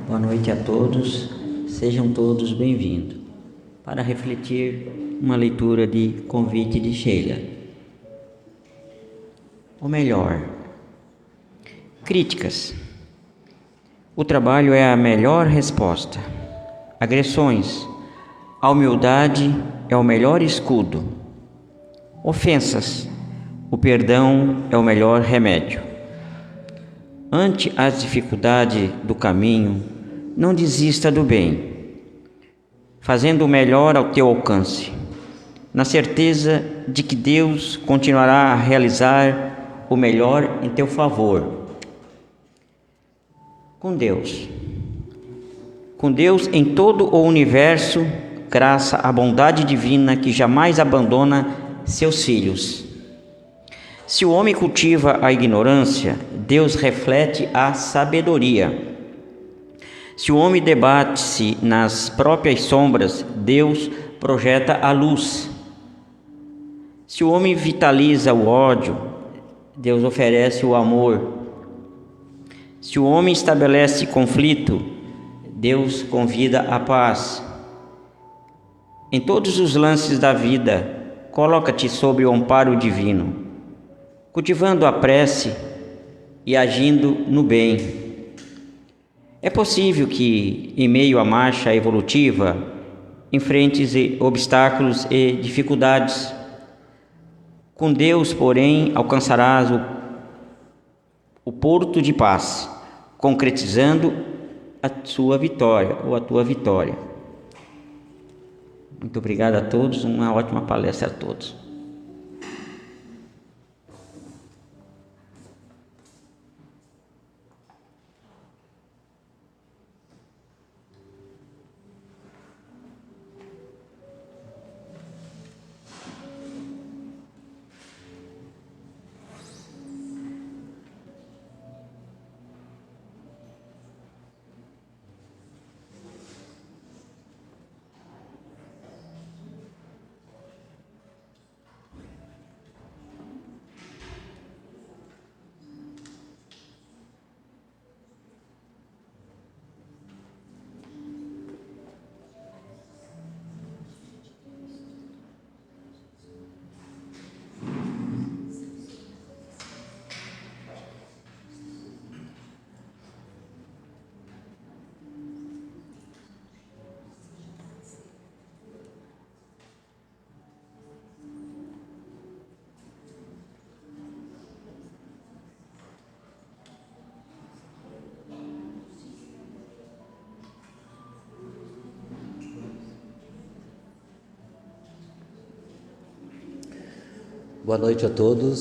Boa noite a todos, sejam todos bem-vindos para refletir uma leitura de convite de Sheila. Ou melhor, críticas. O trabalho é a melhor resposta. Agressões. A humildade é o melhor escudo. Ofensas. O perdão é o melhor remédio. Ante as dificuldades do caminho, não desista do bem, fazendo o melhor ao teu alcance, na certeza de que Deus continuará a realizar o melhor em teu favor. Com Deus em todo o universo, graça à bondade divina que jamais abandona seus filhos. Se o homem cultiva a ignorância, Deus reflete a sabedoria. Se o homem debate-se nas próprias sombras, Deus projeta a luz. Se o homem vitaliza o ódio, Deus oferece o amor. Se o homem estabelece conflito, Deus convida a paz. Em todos os lances da vida, coloca-te sob o amparo divino, cultivando a prece e agindo no bem. É possível que, em meio à marcha evolutiva, enfrentes obstáculos e dificuldades. Com Deus, porém, alcançarás o porto de paz, concretizando a sua vitória ou a tua vitória. Muito obrigado a todos, uma ótima palestra a todos. Boa noite a todos,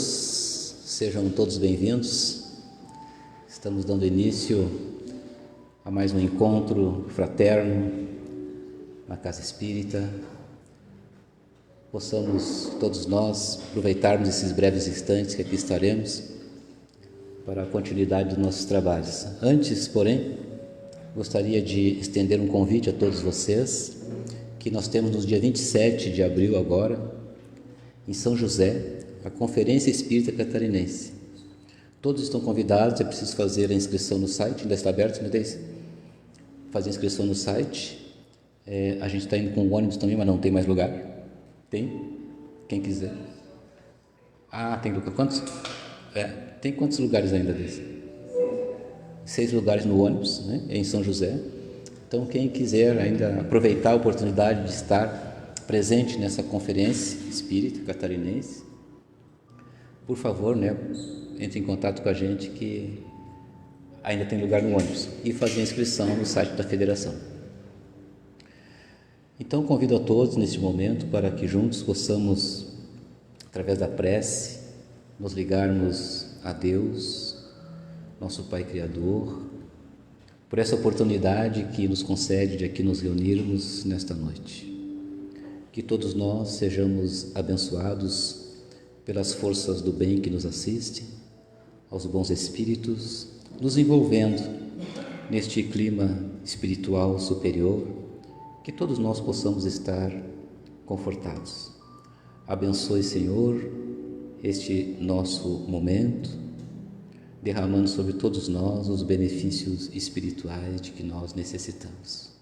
sejam todos bem-vindos. Estamos dando início a mais um encontro fraterno na Casa Espírita. Possamos todos nós aproveitarmos esses breves instantes que aqui estaremos para a continuidade dos nossos trabalhos. Antes, porém, gostaria de estender um convite a todos vocês, que nós temos no dia 27 de abril agora, em São José, a Conferência Espírita Catarinense. Todos estão convidados, é preciso fazer a inscrição no site, ainda está aberto, meu Deus? Fazer a inscrição no site. A gente está indo com o ônibus também, mas não tem mais lugar. Tem? Quem quiser. Tem lugar. Quantos? Tem quantos lugares ainda desse? 6 lugares no ônibus, né? Em São José. Então, quem quiser ainda aproveitar a oportunidade de estar presente nessa conferência espírita catarinense, por favor, né, entre em contato com a gente que ainda tem lugar no ônibus e fazer a inscrição no site da federação. Então, convido a todos neste momento para que juntos possamos, através da prece, nos ligarmos a Deus, nosso Pai Criador, por essa oportunidade que nos concede de aqui nos reunirmos nesta noite. Que todos nós sejamos abençoados pelas forças do bem que nos assistem, aos bons espíritos, nos envolvendo neste clima espiritual superior, que todos nós possamos estar confortados. Abençoe, Senhor, este nosso momento, derramando sobre todos nós os benefícios espirituais de que nós necessitamos.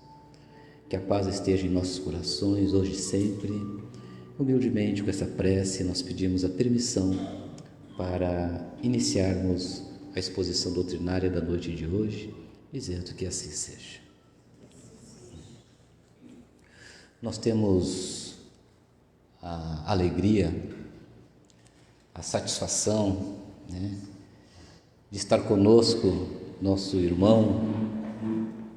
Que a paz esteja em nossos corações, hoje e sempre. Humildemente, com essa prece, nós pedimos a permissão para iniciarmos a exposição doutrinária da noite de hoje, dizendo que assim seja. Nós temos a alegria, a satisfação, de estar conosco nosso irmão,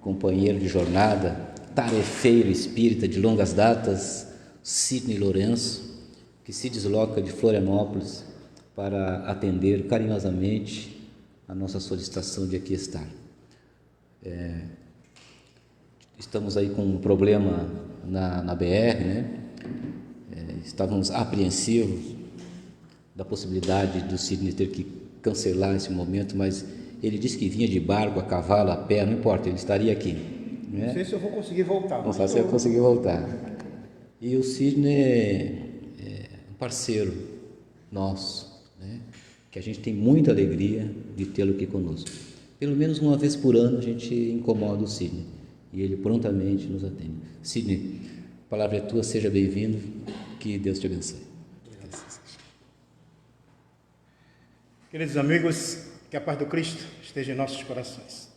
companheiro de jornada, tarefeiro espírita de longas datas, Sidney Lourenço, que se desloca de Florianópolis para atender carinhosamente a nossa solicitação de aqui estar. Estamos aí com um problema na BR, estávamos apreensivos da possibilidade do Sidney ter que cancelar esse momento, mas ele disse que vinha de barco, a cavalo, a pé, não importa, ele estaria aqui. Não sei se eu vou conseguir voltar. Não sei se eu vou conseguir voltar. E o Sidney é um parceiro nosso, que a gente tem muita alegria de tê-lo aqui conosco. Pelo menos uma vez por ano a gente incomoda o Sidney e ele prontamente nos atende. Sidney, a palavra é tua, seja bem-vindo, que Deus te abençoe. Queridos amigos, que a paz do Cristo esteja em nossos corações.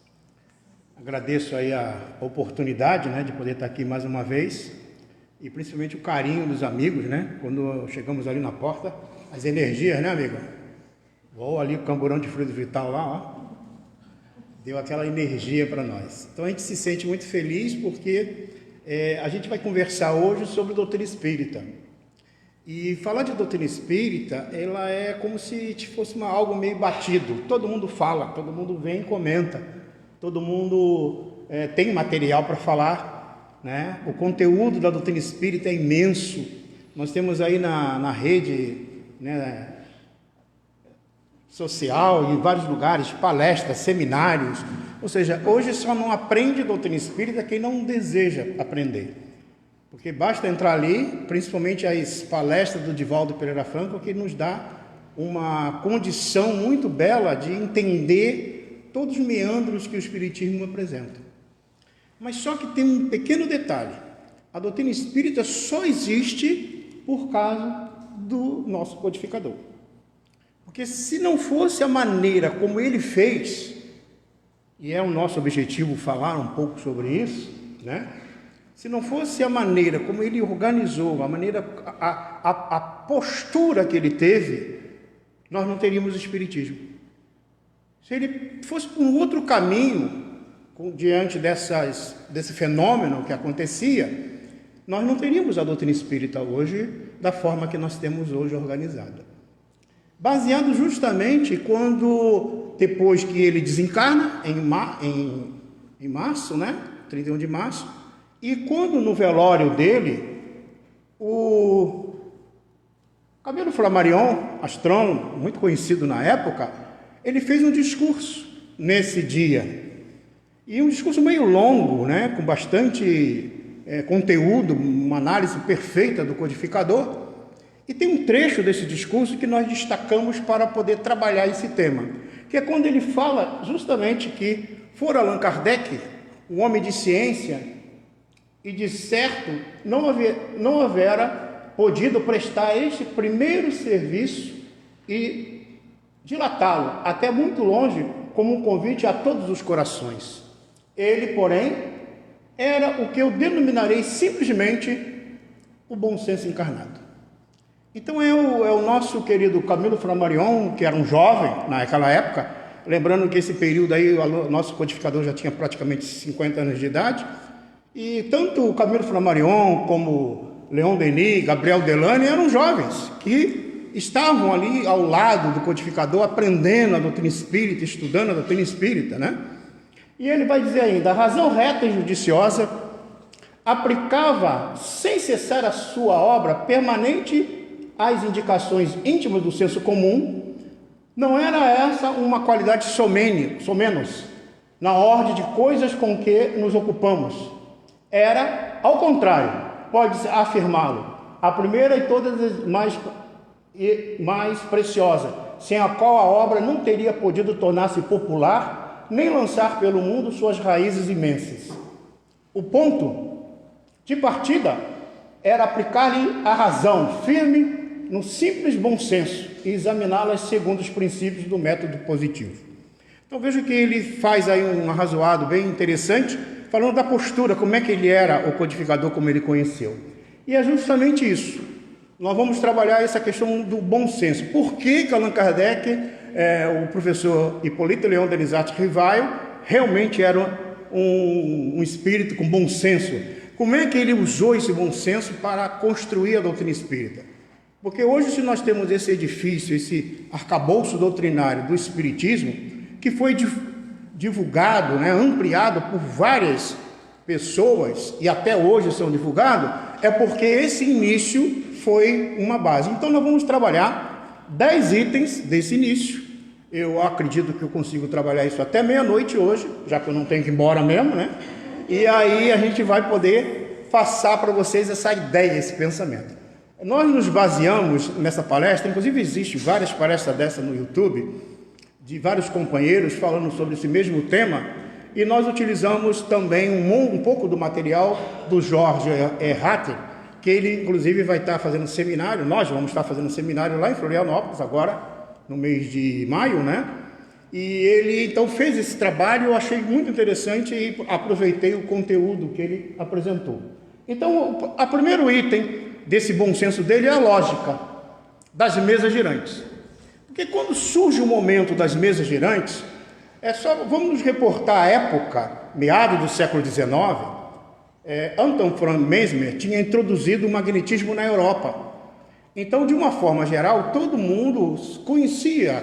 Agradeço aí a oportunidade, de poder estar aqui mais uma vez e principalmente o carinho dos amigos, quando chegamos ali na porta, as energias, amigo? Ou ali o camburão de fluido vital lá, deu aquela energia para nós. Então a gente se sente muito feliz porque a gente vai conversar hoje sobre doutrina espírita. E falar de doutrina espírita, ela é como se fosse algo meio batido. Todo mundo fala, todo mundo vem e comenta, todo mundo tem material para falar, O conteúdo da doutrina espírita é imenso. Nós temos aí na rede, social, em vários lugares, palestras, seminários. Ou seja, hoje só não aprende doutrina espírita quem não deseja aprender. Porque basta entrar ali, principalmente as palestras do Divaldo Pereira Franco, que nos dá uma condição muito bela de entender todos os meandros que o Espiritismo apresenta. Mas só que tem um pequeno detalhe: a doutrina espírita só existe por causa do nosso codificador. Porque se não fosse a maneira como ele fez, e é o nosso objetivo falar um pouco sobre isso, Se não fosse a maneira como ele organizou, a postura que ele teve, nós não teríamos o Espiritismo. Se ele fosse por um outro caminho, diante desse fenômeno que acontecia, nós não teríamos a doutrina espírita hoje da forma que nós temos hoje organizada. Baseado justamente quando, depois que ele desencarna, em março, 31 de março, e quando no velório dele, o Camilo Flammarion, astrônomo, muito conhecido na época, ele fez um discurso nesse dia. E um discurso meio longo, com bastante conteúdo, uma análise perfeita do codificador. E tem um trecho desse discurso que nós destacamos para poder trabalhar esse tema, que é quando ele fala justamente que for Allan Kardec, um homem de ciência, e de certo não houvera podido prestar este primeiro serviço e dilatá-lo até muito longe como um convite a todos os corações. Ele, porém, era o que eu denominarei simplesmente o bom senso encarnado. Então é o nosso querido Camilo Flammarion, que era um jovem naquela época, lembrando que esse período aí o nosso codificador já tinha praticamente 50 anos de idade. E tanto o Camilo Flammarion como Leon Denis, Gabriel Delany eram jovens que estavam ali ao lado do codificador, aprendendo a doutrina espírita, estudando a doutrina espírita, E ele vai dizer ainda: a razão reta e judiciosa aplicava sem cessar a sua obra permanente às indicações íntimas do senso comum. Não era essa uma qualidade somenos na ordem de coisas com que nos ocupamos. Era, ao contrário, pode-se afirmá-lo, a primeira e todas as mais preciosa, sem a qual a obra não teria podido tornar-se popular, nem lançar pelo mundo suas raízes imensas. O ponto de partida era aplicar-lhe a razão firme no simples bom senso e examiná-las segundo os princípios do método positivo. Então veja que ele faz aí um arrazoado bem interessante, falando da postura, como é que ele era o codificador, como ele conheceu. E é justamente isso. Nós vamos trabalhar essa questão do bom senso. Por que Allan Kardec, o professor Hipólito Leão Delisarte Rivaio, realmente era um espírito com bom senso? Como é que ele usou esse bom senso para construir a doutrina espírita? Porque hoje, se nós temos esse edifício, esse arcabouço doutrinário do espiritismo, que foi divulgado, ampliado por várias pessoas, e até hoje são divulgados, é porque esse início foi uma base. Então nós vamos trabalhar 10 itens desse início. Eu acredito que eu consigo trabalhar isso até meia-noite hoje, já que eu não tenho que ir embora mesmo, E aí a gente vai poder passar para vocês essa ideia, esse pensamento. Nós nos baseamos nessa palestra, inclusive existe várias palestras dessa no YouTube, de vários companheiros falando sobre esse mesmo tema, e nós utilizamos também um pouco do material do Jorge Hatter, que ele inclusive vai estar fazendo seminário, nós vamos estar fazendo seminário lá em Florianópolis agora, no mês de maio, E ele então fez esse trabalho, eu achei muito interessante e aproveitei o conteúdo que ele apresentou. Então, o primeiro item desse bom senso dele é a lógica das mesas girantes. Porque quando surge o momento das mesas girantes, vamos nos reportar a época, meados do século XIX, Anton von Mesmer tinha introduzido o magnetismo na Europa. Então, de uma forma geral, todo mundo conhecia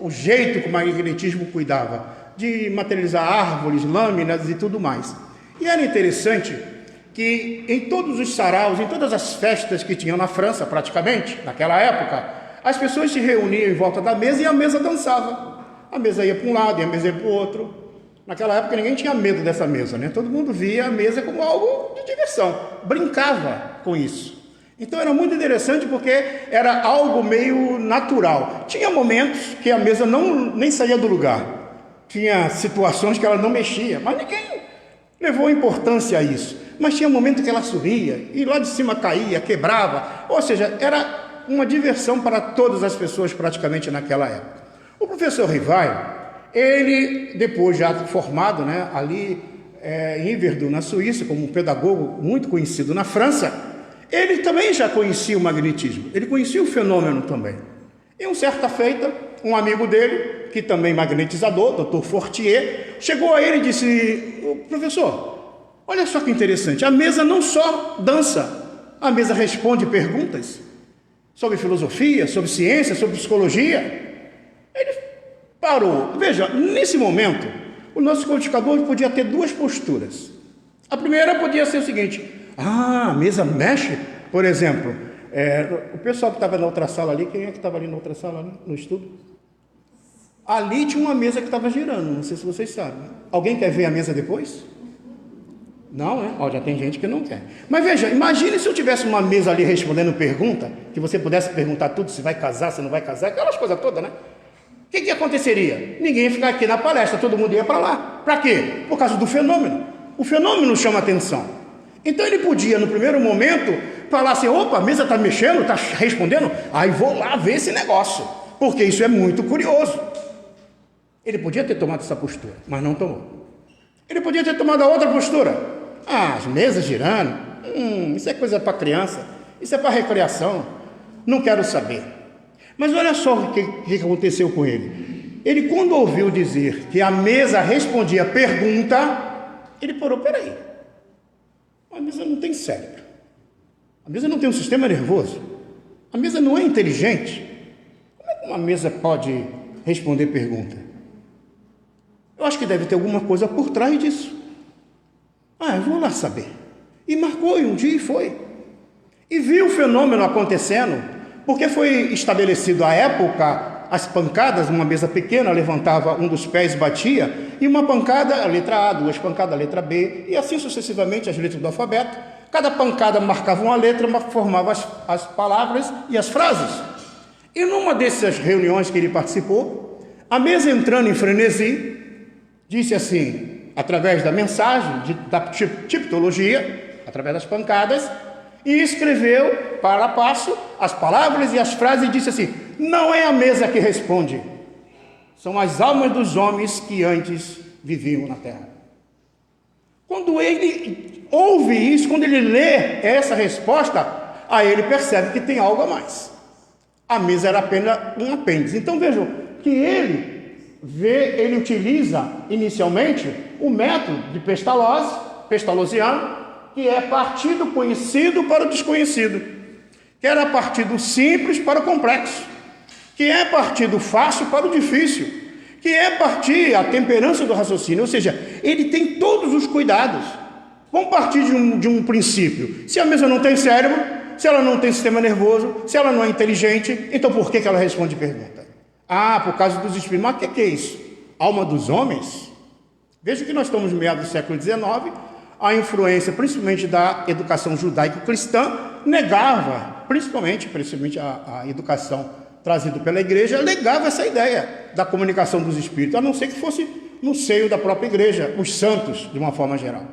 o jeito que o magnetismo cuidava, de materializar árvores, lâminas e tudo mais. E era interessante que em todos os saraus, em todas as festas que tinham na França, praticamente, naquela época, as pessoas se reuniam em volta da mesa e a mesa dançava. A mesa ia para um lado e a mesa ia para o outro. Naquela época ninguém tinha medo dessa mesa, Todo mundo via a mesa como algo de diversão, brincava com isso. Então era muito interessante porque era algo meio natural. Tinha momentos que a mesa nem saía do lugar. Tinha situações que ela não mexia, mas ninguém levou importância a isso. Mas tinha momentos que ela subia e lá de cima caía, quebrava. Ou seja, era uma diversão para todas as pessoas praticamente naquela época. O professor Rivaio, ele depois já formado ali em Yverdon, na Suíça, como um pedagogo muito conhecido na França, ele também já conhecia o magnetismo, ele conhecia o fenômeno também. E uma certa feita, um amigo dele, que também magnetizador, Dr. Fortier, chegou a ele e disse: professor, olha só que interessante, a mesa não só dança, a mesa responde perguntas sobre filosofia, sobre ciência, sobre psicologia. Ele parou. Veja, nesse momento, o nosso codificador podia ter duas posturas. A primeira podia ser o seguinte: a mesa mexe, por exemplo. O pessoal que estava na outra sala ali, quem é que estava ali na outra sala, no estudo? Ali tinha uma mesa que estava girando, não sei se vocês sabem. Alguém quer ver a mesa depois? Não, já tem gente que não quer. Mas veja, imagine se eu tivesse uma mesa ali respondendo pergunta, que você pudesse perguntar tudo, se vai casar, se não vai casar, aquelas coisas todas, O que aconteceria? Ninguém ia ficar aqui na palestra, todo mundo ia para lá. Para quê? Por causa do fenômeno. O fenômeno chama atenção. Então ele podia, no primeiro momento, falar assim: opa, a mesa está mexendo, está respondendo, aí vou lá ver esse negócio, porque isso é muito curioso. Ele podia ter tomado essa postura, mas não tomou. Ele podia ter tomado a outra postura. As mesas girando, isso é coisa para criança, isso é para recreação, não quero saber. Mas olha só o que aconteceu com ele. Ele, quando ouviu dizer que a mesa respondia pergunta, ele parou: peraí, a mesa não tem cérebro, a mesa não tem um sistema nervoso, a mesa não é inteligente. Como é que uma mesa pode responder pergunta? Eu acho que deve ter alguma coisa por trás disso. Eu vou lá saber. E marcou, e um dia foi. E viu o fenômeno acontecendo, porque foi estabelecido à época as pancadas. Uma mesa pequena levantava um dos pés e batia, e uma pancada, a letra A, duas pancadas, a letra B, e assim sucessivamente as letras do alfabeto. Cada pancada marcava uma letra, formava as palavras e as frases. E numa dessas reuniões que ele participou, a mesa entrando em frenesi, disse assim, através da mensagem, da tipologia, através das pancadas, e escreveu para passo as palavras e as frases e disse assim: não é a mesa que responde, são as almas dos homens que antes viviam na terra. Quando ele ouve isso, quando ele lê essa resposta, aí ele percebe que tem algo a mais. A mesa era apenas um apêndice. Então vejam que ele utiliza inicialmente o método de pestalozziano, que é partir do conhecido para o desconhecido, que era partir do simples para o complexo, que é partir do fácil para o difícil, que é partir a temperança do raciocínio, ou seja, ele tem todos os cuidados. Vamos partir de um princípio. Se a mesa não tem cérebro, se ela não tem sistema nervoso, se ela não é inteligente, então por que ela responde pergunta? Ah, por causa dos espíritos. Mas o que é isso? Alma dos homens? Veja que nós estamos no meados do século XIX, a influência, principalmente da educação judaico-cristã, negava, principalmente a educação trazida pela igreja, negava essa ideia da comunicação dos espíritos, a não ser que fosse no seio da própria igreja, os santos, de uma forma geral.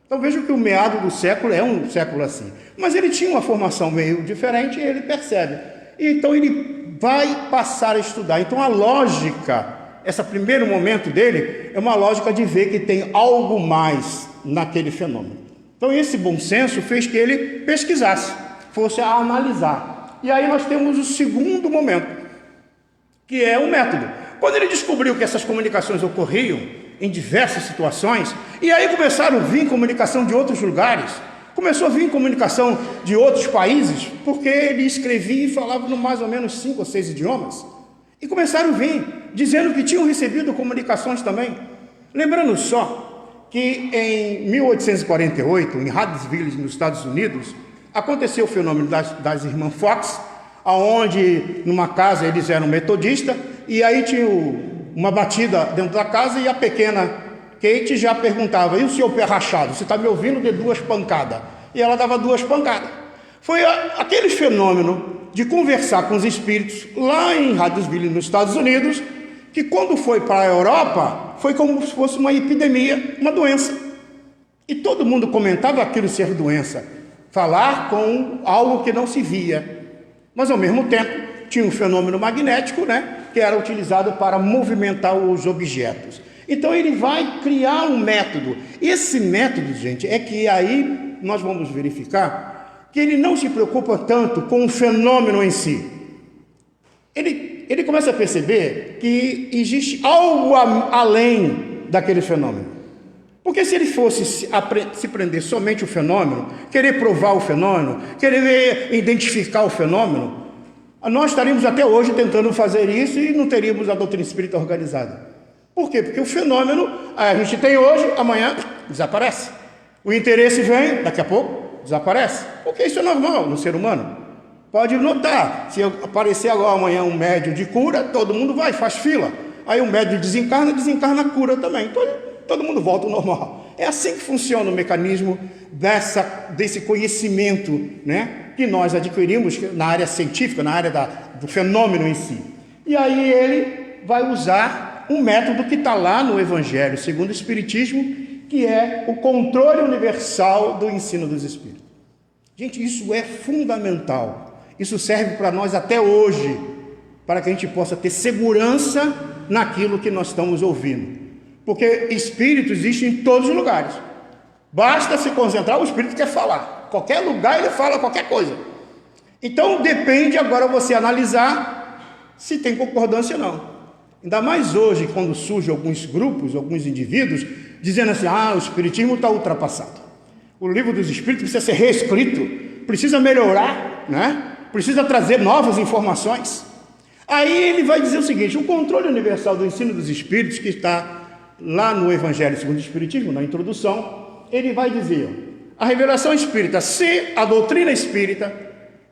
Então vejam que o meado do século é um século assim. Mas ele tinha uma formação meio diferente e ele percebe. E então ele vai passar a estudar. Então a lógica, esse primeiro momento dele, é uma lógica de ver que tem algo mais naquele fenômeno. Então esse bom senso fez que ele pesquisasse, fosse a analisar. E aí nós temos o segundo momento, que é o método. Quando ele descobriu que essas comunicações ocorriam em diversas situações, e aí começaram a vir comunicação de outros lugares, começou a vir comunicação de outros países, porque ele escrevia e falava no mais ou menos 5 ou 6 idiomas, e começaram a vir, dizendo que tinham recebido comunicações também. Lembrando só que em 1848, em Hadesville, nos Estados Unidos, aconteceu o fenômeno das irmãs Fox, aonde numa casa eles eram metodistas, e aí tinha uma batida dentro da casa e a pequena Kate já perguntava: e o seu pé rachado? Você está me ouvindo? De 2 pancadas. E ela dava 2 pancadas. Foi aquele fenômeno de conversar com os espíritos lá em Hadesville, nos Estados Unidos, que quando foi para a Europa, foi como se fosse uma epidemia, uma doença. E todo mundo comentava aquilo ser doença, falar com algo que não se via. Mas ao mesmo tempo, tinha um fenômeno magnético, que era utilizado para movimentar os objetos. Então ele vai criar um método. Esse método, gente, é que aí nós vamos verificar que ele não se preocupa tanto com o fenômeno em si. Ele começa a perceber que existe algo além daquele fenômeno. Porque se ele fosse se prender somente ao fenômeno, querer provar o fenômeno, querer identificar o fenômeno, nós estaríamos até hoje tentando fazer isso e não teríamos a doutrina espírita organizada. Por quê? Porque o fenômeno a gente tem hoje, amanhã desaparece. O interesse vem, daqui a pouco desaparece. Porque isso é normal no ser humano. Pode notar, se aparecer agora amanhã um médium de cura, todo mundo vai, faz fila. Aí o médium desencarna a cura também. Então todo mundo volta ao normal. É assim que funciona o mecanismo desse conhecimento, que nós adquirimos na área científica, na área do fenômeno em si. E aí ele vai usar um método que está lá no Evangelho segundo o Espiritismo, que é o controle universal do ensino dos Espíritos. Gente, isso é fundamental. Isso serve para nós até hoje, para que a gente possa ter segurança naquilo que nós estamos ouvindo. Porque espírito existe em todos os lugares. Basta se concentrar, o espírito quer falar. Qualquer lugar ele fala qualquer coisa. Então depende agora você analisar se tem concordância ou não. Ainda mais hoje, quando surgem alguns grupos, alguns indivíduos, dizendo assim: o espiritismo está ultrapassado. O livro dos espíritos precisa ser reescrito, precisa melhorar, precisa trazer novas informações. Aí ele vai dizer o seguinte: o controle universal do ensino dos espíritos, que está lá no Evangelho segundo o Espiritismo, na introdução, ele vai dizer: a revelação espírita, se a doutrina espírita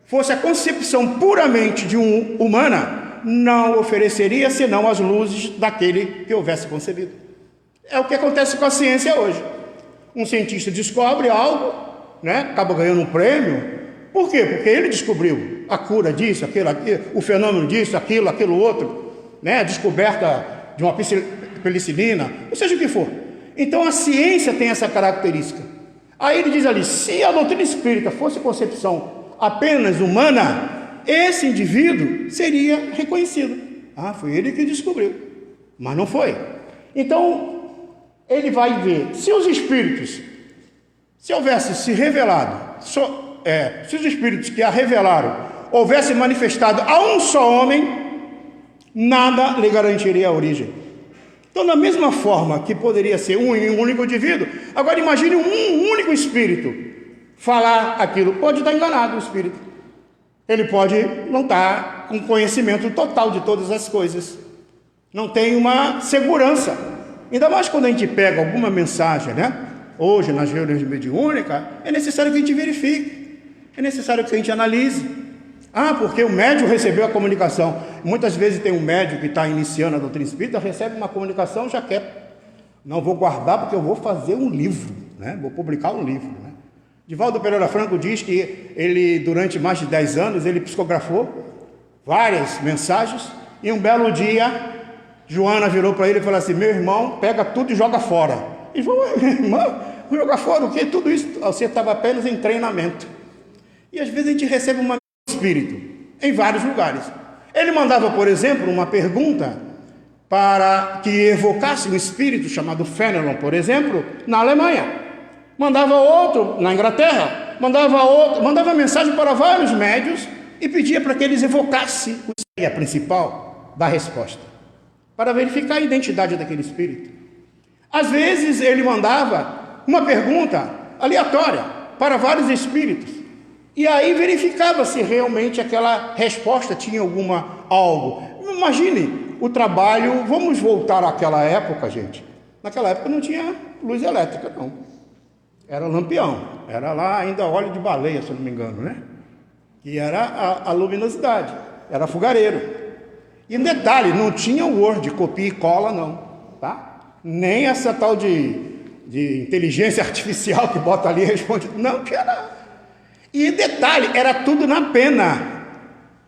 fosse a concepção puramente humana, não ofereceria senão as luzes daquele que houvesse concebido. É o que acontece com a ciência hoje. Um cientista descobre algo, acaba ganhando um prêmio, Por quê? Porque ele descobriu a cura disso, aquilo, o fenômeno disso, aquilo outro, né? A descoberta de uma penicilina, ou seja o que for. Então a ciência tem essa característica. Aí ele diz ali, se a doutrina espírita fosse concepção apenas humana, esse indivíduo seria reconhecido. Ah, foi ele que descobriu, mas não foi. Então, ele vai ver, se os espíritos, se houvesse se revelado, se os espíritos que a revelaram houvessem manifestado a um só homem, nada lhe garantiria a origem. Então, da mesma forma que poderia ser um único indivíduo, agora imagine um único espírito falar aquilo. Pode estar enganado o espírito. Ele pode não estar com conhecimento total de todas as coisas. Não tem uma segurança. Ainda mais quando a gente pega alguma mensagem, né? Hoje, nas reuniões mediúnicas, é necessário que a gente verifique. É necessário que a gente analise. Ah, porque o médium recebeu a comunicação. Muitas vezes tem um médium que está iniciando a doutrina espírita, recebe uma comunicação, já quer. Não vou guardar porque eu vou fazer um livro, né? Vou publicar um livro, né? Divaldo Pereira Franco diz que ele, durante mais de 10 anos, ele psicografou várias mensagens, e um belo dia, Joana virou para ele e falou assim, meu irmão, pega tudo e joga fora. Ele falou, meu irmão, vou jogar fora o quê? Tudo isso, você estava apenas em treinamento. E às vezes a gente recebe uma espírito em vários lugares. Ele mandava, por exemplo, uma pergunta para que evocasse um espírito chamado Fenelon, por exemplo, na Alemanha. Mandava outro na Inglaterra, mandava mensagem para vários médios e pedia para que eles evocassem a ideia principal da resposta, para verificar a identidade daquele espírito. Às vezes ele mandava uma pergunta aleatória para vários espíritos, e aí verificava se realmente aquela resposta tinha algo. Imagine o trabalho, vamos voltar àquela época, gente. Naquela época não tinha luz elétrica, não. Era lampião, era lá ainda óleo de baleia, se eu não me engano, né? Que era a luminosidade, era fogareiro. E um detalhe, não tinha Word, copia e cola, não, tá? Nem essa tal de inteligência artificial que bota ali e responde, não, que era. E detalhe, era tudo na pena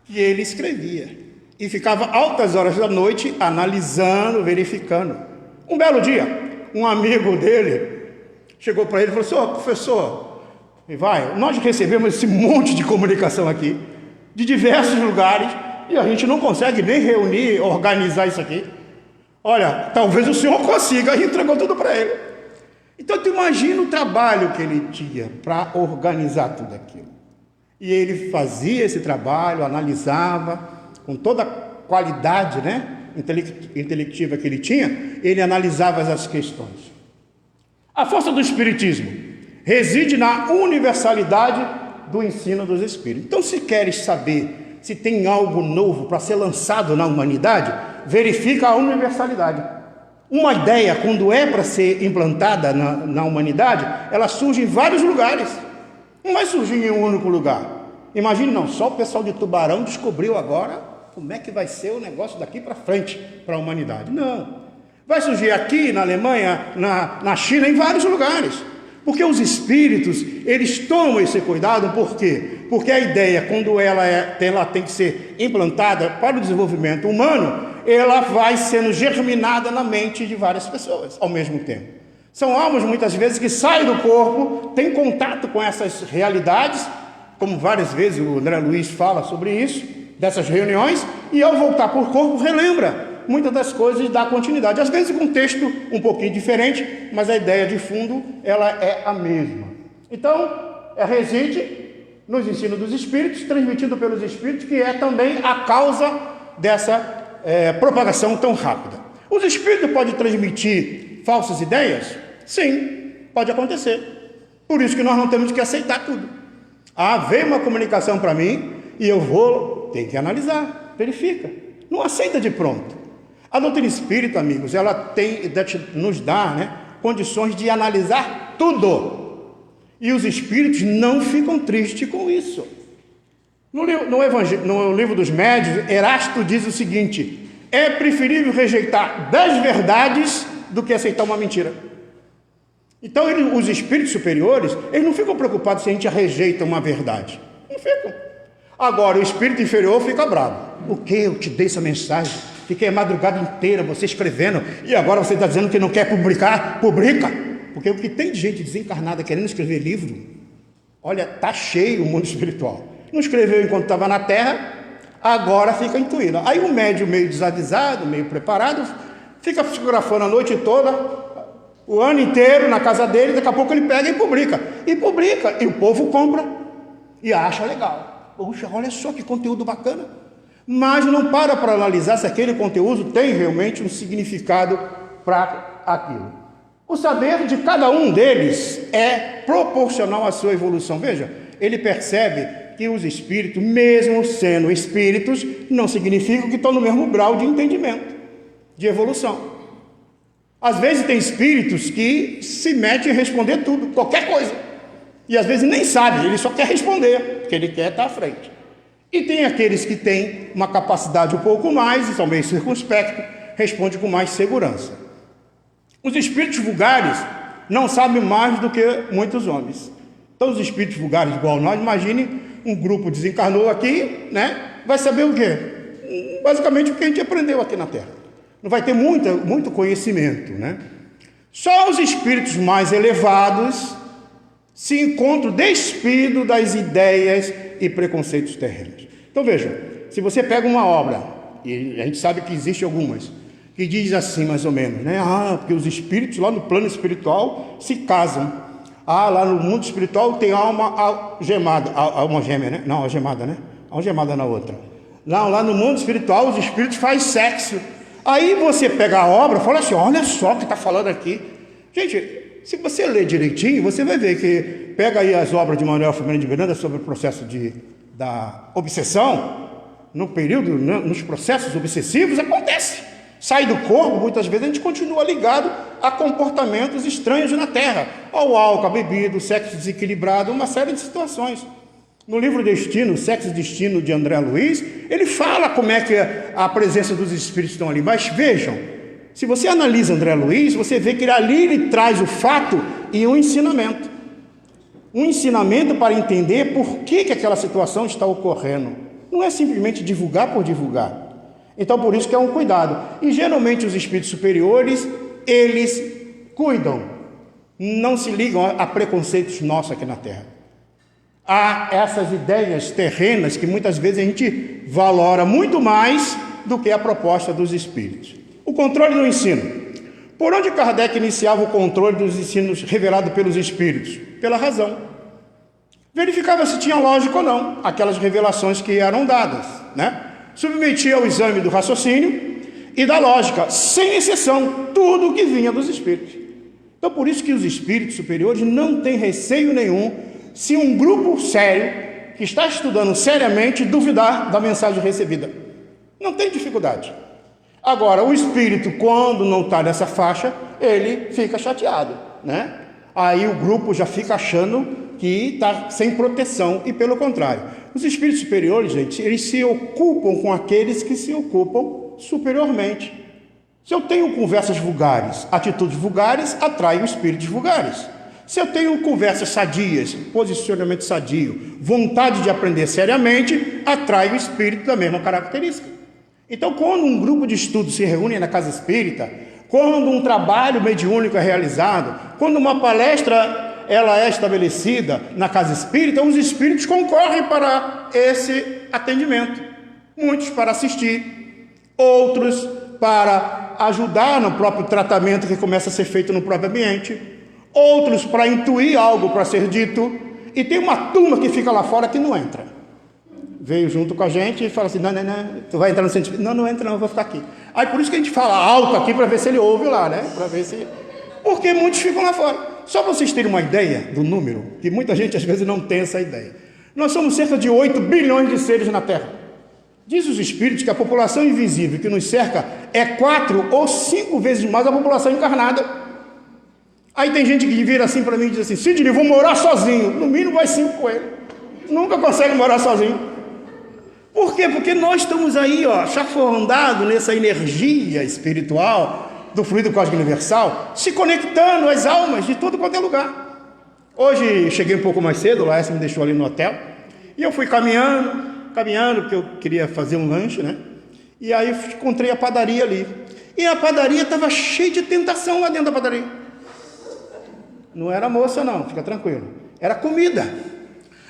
que ele escrevia. E ficava altas horas da noite analisando, verificando. Um belo dia, um amigo dele chegou para ele e falou assim, professor, nós recebemos esse monte de comunicação aqui, de diversos lugares, e a gente não consegue nem reunir, organizar isso aqui. Olha, talvez o senhor consiga, e entregou tudo para ele. Então, tu imagina o trabalho que ele tinha para organizar tudo aquilo. E ele fazia esse trabalho, analisava, com toda a qualidade, né, intelectiva que ele tinha, ele analisava as questões. A força do Espiritismo reside na universalidade do ensino dos Espíritos. Então, se queres saber se tem algo novo para ser lançado na humanidade, verifica a universalidade. Uma ideia, quando é para ser implantada na humanidade, ela surge em vários lugares. Não vai surgir em um único lugar. Imagine, não, só o pessoal de Tubarão descobriu agora como é que vai ser o negócio daqui para frente, para a humanidade. Não. Vai surgir aqui na Alemanha, na China, em vários lugares. Porque os espíritos, eles tomam esse cuidado, por quê? Porque a ideia, quando ela tem que ser implantada para o desenvolvimento humano, ela vai sendo germinada na mente de várias pessoas ao mesmo tempo. São almas, muitas vezes, que saem do corpo, têm contato com essas realidades, como várias vezes o André Luiz fala sobre isso, dessas reuniões, e ao voltar por corpo, relembra muitas das coisas e dá continuidade. Às vezes com um texto um pouquinho diferente, mas a ideia de fundo, ela é a mesma. Então, reside nos ensinos dos Espíritos, transmitido pelos Espíritos, que é também a causa dessa propagação tão rápida. Os Espíritos podem transmitir falsas ideias? Sim, pode acontecer. Por isso que nós não temos que aceitar tudo. Veio uma comunicação para mim e eu tenho que analisar, verifica. Não aceita de pronto. A doutrina espírita, amigos, ela nos dá, né, condições de analisar tudo. E os espíritos não ficam tristes com isso. No livro dos Médiuns, Erasto diz o seguinte: é preferível rejeitar 10 verdades do que aceitar uma mentira. Então, os espíritos superiores, eles não ficam preocupados se a gente rejeita uma verdade. Não ficam. Agora, o espírito inferior fica bravo. O que? Eu te dei essa mensagem, fiquei a madrugada inteira você escrevendo, e agora você está dizendo que não quer publicar? Publica! Porque o que tem de gente desencarnada querendo escrever livro, olha, está cheio o mundo espiritual. Não escreveu enquanto estava na Terra, agora fica intuído. Aí o médium meio desavisado, meio preparado, fica psicografando a noite toda, o ano inteiro na casa dele, daqui a pouco ele pega e publica. E publica, e o povo compra e acha legal. Poxa, olha só que conteúdo bacana. Mas não para analisar se aquele conteúdo tem realmente um significado para aquilo. O saber de cada um deles é proporcional à sua evolução. Veja, ele percebe que os espíritos, mesmo sendo espíritos, não significam que estão no mesmo grau de entendimento, de evolução. Às vezes tem espíritos que se metem em responder tudo, qualquer coisa. E às vezes nem sabe, ele só quer responder, porque ele quer estar à frente. E tem aqueles que têm uma capacidade um pouco mais, e são meio circunspectos, respondem com mais segurança. Os espíritos vulgares não sabem mais do que muitos homens. Então os espíritos vulgares igual nós, imagine um grupo desencarnou aqui, né? Vai saber o quê? Basicamente o que a gente aprendeu aqui na Terra. Não vai ter muito conhecimento, né? Só os espíritos mais elevados se encontram despidos das ideias e preconceitos terrenos. Então veja, se você pega uma obra, e a gente sabe que existem algumas, que diz assim mais ou menos, né? Porque os espíritos lá no plano espiritual se casam. Lá no mundo espiritual tem alma algemada, alma gêmea, né? Não, algemada, né? Algemada na outra. Lá no mundo espiritual os espíritos fazem sexo. Aí você pega a obra e fala assim, olha só o que está falando aqui. Gente, se você ler direitinho, você vai ver que pega aí as obras de Manuel Filomeno de Miranda sobre o processo da obsessão, no período, nos processos obsessivos, acontece. Sai do corpo, muitas vezes a gente continua ligado a comportamentos estranhos na Terra, ao álcool, à bebida, o sexo desequilibrado, uma série de situações. No livro Destino, Sexo e Destino, de André Luiz, ele fala como é que a presença dos espíritos estão ali. Mas vejam, se você analisa André Luiz, você vê que ele traz o fato e um ensinamento. Um ensinamento para entender por que aquela situação está ocorrendo. Não é simplesmente divulgar por divulgar. Então, por isso que é um cuidado. E, geralmente, os espíritos superiores, eles cuidam. Não se ligam a preconceitos nossos aqui na Terra. Há essas ideias terrenas que muitas vezes a gente valora muito mais do que a proposta dos espíritos. O controle do ensino. Por onde Kardec iniciava o controle dos ensinos revelados pelos espíritos? Pela razão. Verificava se tinha lógica ou não aquelas revelações que eram dadas, né? Submetia ao exame do raciocínio e da lógica, sem exceção, tudo o que vinha dos espíritos. Então, por isso que os espíritos superiores não têm receio nenhum se um grupo sério, que está estudando seriamente, duvidar da mensagem recebida. Não tem dificuldade. Agora, o espírito, quando não está nessa faixa, ele fica chateado, né? Aí o grupo já fica achando que está sem proteção, e pelo contrário. Os espíritos superiores, gente, eles se ocupam com aqueles que se ocupam superiormente. Se eu tenho conversas vulgares, atitudes vulgares, atraem espíritos vulgares. Se eu tenho conversas sadias, posicionamento sadio, vontade de aprender seriamente, atrai o espírito da mesma característica. Então, quando um grupo de estudo se reúne na casa espírita, quando um trabalho mediúnico é realizado, quando uma palestra ela é estabelecida na casa espírita, os espíritos concorrem para esse atendimento. Muitos para assistir, outros para ajudar no próprio tratamento que começa a ser feito no próprio ambiente, outros para intuir algo para ser dito, e tem uma turma que fica lá fora que não entra. Veio junto com a gente e fala assim, não, tu vai entrar no centro espírita? Não entra não, eu vou ficar aqui. Aí por isso que a gente fala alto aqui para ver se ele ouve lá, né? Para ver se... Porque muitos ficam lá fora. Só para vocês terem uma ideia do número, que muita gente às vezes não tem essa ideia. Nós somos cerca de 8 bilhões de seres na Terra. Diz os espíritos que a população invisível que nos cerca é 4 ou 5 vezes mais a população encarnada. Aí tem gente que vira assim para mim e diz assim, Sidney, vou morar sozinho. No mínimo vai 5 com ele. Nunca consegue morar sozinho. Por quê? Porque nós estamos aí, chafordados nessa energia espiritual do fluido cósmico universal, se conectando às almas de todo quanto é lugar. Hoje cheguei um pouco mais cedo, o Laércio me deixou ali no hotel, E eu fui caminhando, porque eu queria fazer um lanche, né? E aí encontrei a padaria ali. E a padaria estava cheia de tentação lá dentro da padaria. Não era moça não, fica tranquilo. Era comida.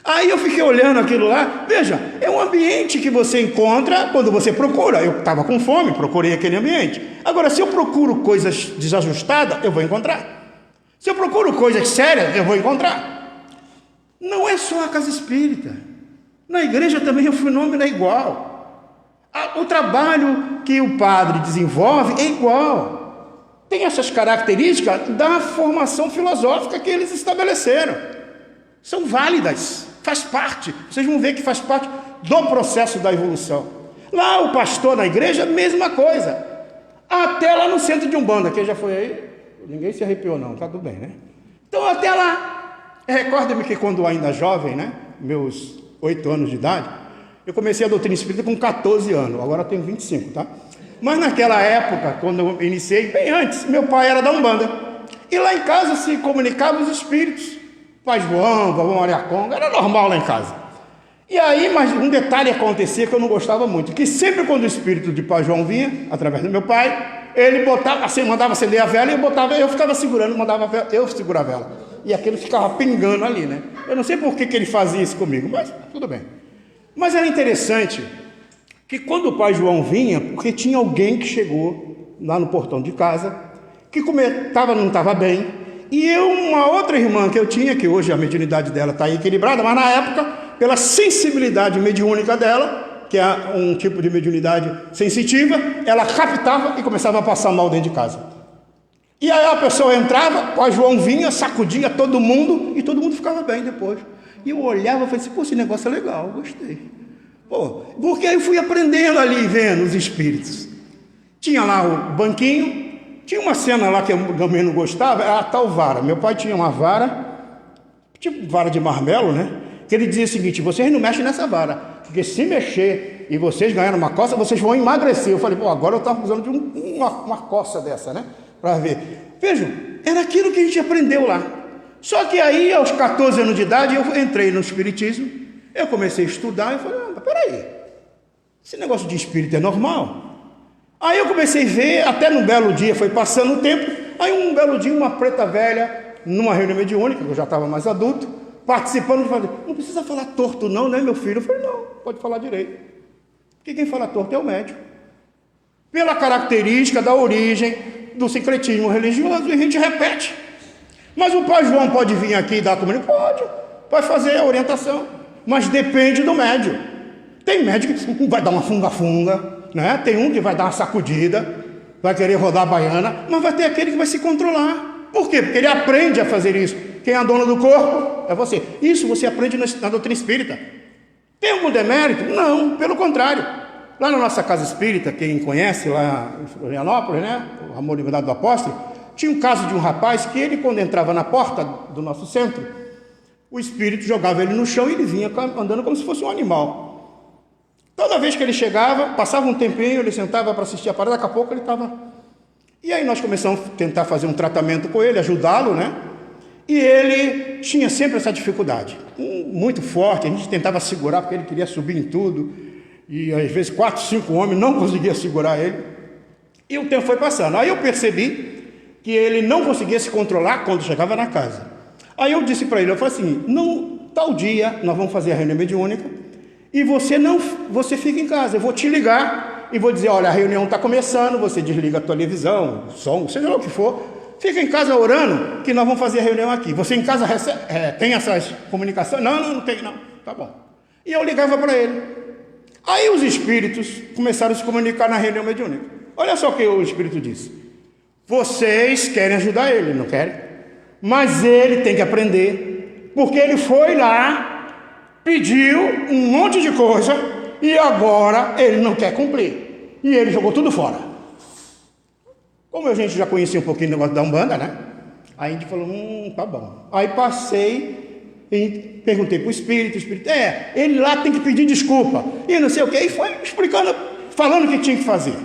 Aí eu fiquei olhando aquilo lá. Veja, é um ambiente que você encontra quando você procura. Eu estava com fome, procurei aquele ambiente. Agora, se eu procuro coisas desajustadas, eu vou encontrar. Se eu procuro coisas sérias, eu vou encontrar. Não é só a casa espírita. Na igreja também o fenômeno é igual. O trabalho que o padre desenvolve é igual. Tem essas características da formação filosófica que eles estabeleceram. São válidas, faz parte. Vocês vão ver que faz parte do processo da evolução. Lá o pastor na igreja, mesma coisa. Até lá no centro de Umbanda, quem já foi aí? Ninguém se arrepiou não, tá tudo bem, né? Então até lá, recorda-me que quando ainda jovem, né? Meus 8 anos de idade, eu comecei a doutrina espírita com 14 anos, agora eu tenho 25, tá? Mas naquela época, quando eu iniciei, bem antes, meu pai era da Umbanda. E lá em casa se comunicavam os espíritos. Pai João, vovó Maria Conga, era normal lá em casa. E aí, mas um detalhe acontecia que eu não gostava muito, que sempre quando o espírito de Pai João vinha, através do meu pai, ele botava, assim, mandava acender a vela e eu ficava segurando, eu segurava a vela. E aquilo ficava pingando ali, né? Eu não sei por que ele fazia isso comigo, mas tudo bem. Mas era interessante que quando o Pai João vinha, porque tinha alguém que chegou lá no portão de casa, que não estava bem, e uma outra irmã que eu tinha, que hoje a mediunidade dela está equilibrada, mas na época, pela sensibilidade mediúnica dela, que é um tipo de mediunidade sensitiva, ela captava e começava a passar mal dentro de casa. E aí a pessoa entrava, o Pai João vinha, sacudia todo mundo, e todo mundo ficava bem depois. E eu olhava e falei assim, pô, esse negócio é legal, gostei. Pô, porque aí eu fui aprendendo ali, vendo os espíritos. Tinha lá o banquinho, tinha uma cena lá que eu também não gostava, era a tal vara. Meu pai tinha uma vara, tipo vara de marmelo, né? Que ele dizia o seguinte, vocês não mexem nessa vara, porque se mexer e vocês ganharem uma coça, vocês vão emagrecer. Eu falei, pô, agora eu estava precisando de uma coça dessa, né? Para ver. Vejam, era aquilo que a gente aprendeu lá. Só que aí, aos 14 anos de idade, eu entrei no espiritismo, eu comecei a estudar e falei, mas peraí, esse negócio de espírito é normal? Aí eu comecei a ver, até num belo dia, foi passando o tempo, aí um belo dia, uma preta velha, numa reunião mediúnica, eu já estava mais adulto, participando, e falei, não precisa falar torto não, né, meu filho? Eu falei, não, pode falar direito. Porque quem fala torto é o médium. Pela característica da origem do sincretismo religioso, e a gente repete. Mas o Pai João pode vir aqui e dar a comunicação? Pode fazer a orientação, mas depende do médium. Tem médium que vai dar uma funga-funga, né? Tem um que vai dar uma sacudida, vai querer rodar a baiana, mas vai ter aquele que vai se controlar. Por quê? Porque ele aprende a fazer isso. Quem é a dona do corpo é você. Isso você aprende na doutrina espírita. Tem algum demérito? Não, pelo contrário. Lá na nossa casa espírita, quem conhece lá em Florianópolis, né? O Amor e Liberdade do Apóstolo, tinha um caso de um rapaz que ele, quando entrava na porta do nosso centro, o espírito jogava ele no chão e ele vinha andando como se fosse um animal. Toda vez que ele chegava, passava um tempinho, ele sentava para assistir a parada, daqui a pouco ele estava... E aí nós começamos a tentar fazer um tratamento com ele, ajudá-lo, né? E ele tinha sempre essa dificuldade, muito forte, a gente tentava segurar porque ele queria subir em tudo, e às vezes 4, 5 homens não conseguiam segurar ele. E o tempo foi passando, aí eu percebi que ele não conseguia se controlar quando chegava na casa. Aí eu disse para ele, eu falei assim, não, tal dia nós vamos fazer a reunião mediúnica e você fica em casa, eu vou te ligar e vou dizer, olha, a reunião está começando, você desliga a televisão, o som, seja lá o que for, fica em casa orando que nós vamos fazer a reunião aqui. Você em casa tem essas comunicações? Não tem não, tá bom. E eu ligava para ele. Aí os espíritos começaram a se comunicar na reunião mediúnica. Olha só o que o espírito disse. Vocês querem ajudar ele, não querem? Mas ele tem que aprender, porque ele foi lá, pediu um monte de coisa e agora ele não quer cumprir. E ele jogou tudo fora. Como a gente já conhecia um pouquinho do negócio da Umbanda, né? Aí a gente falou, tá bom. Aí passei e perguntei para o espírito, ele lá tem que pedir desculpa. E não sei o quê. E foi explicando, falando o que tinha que fazer.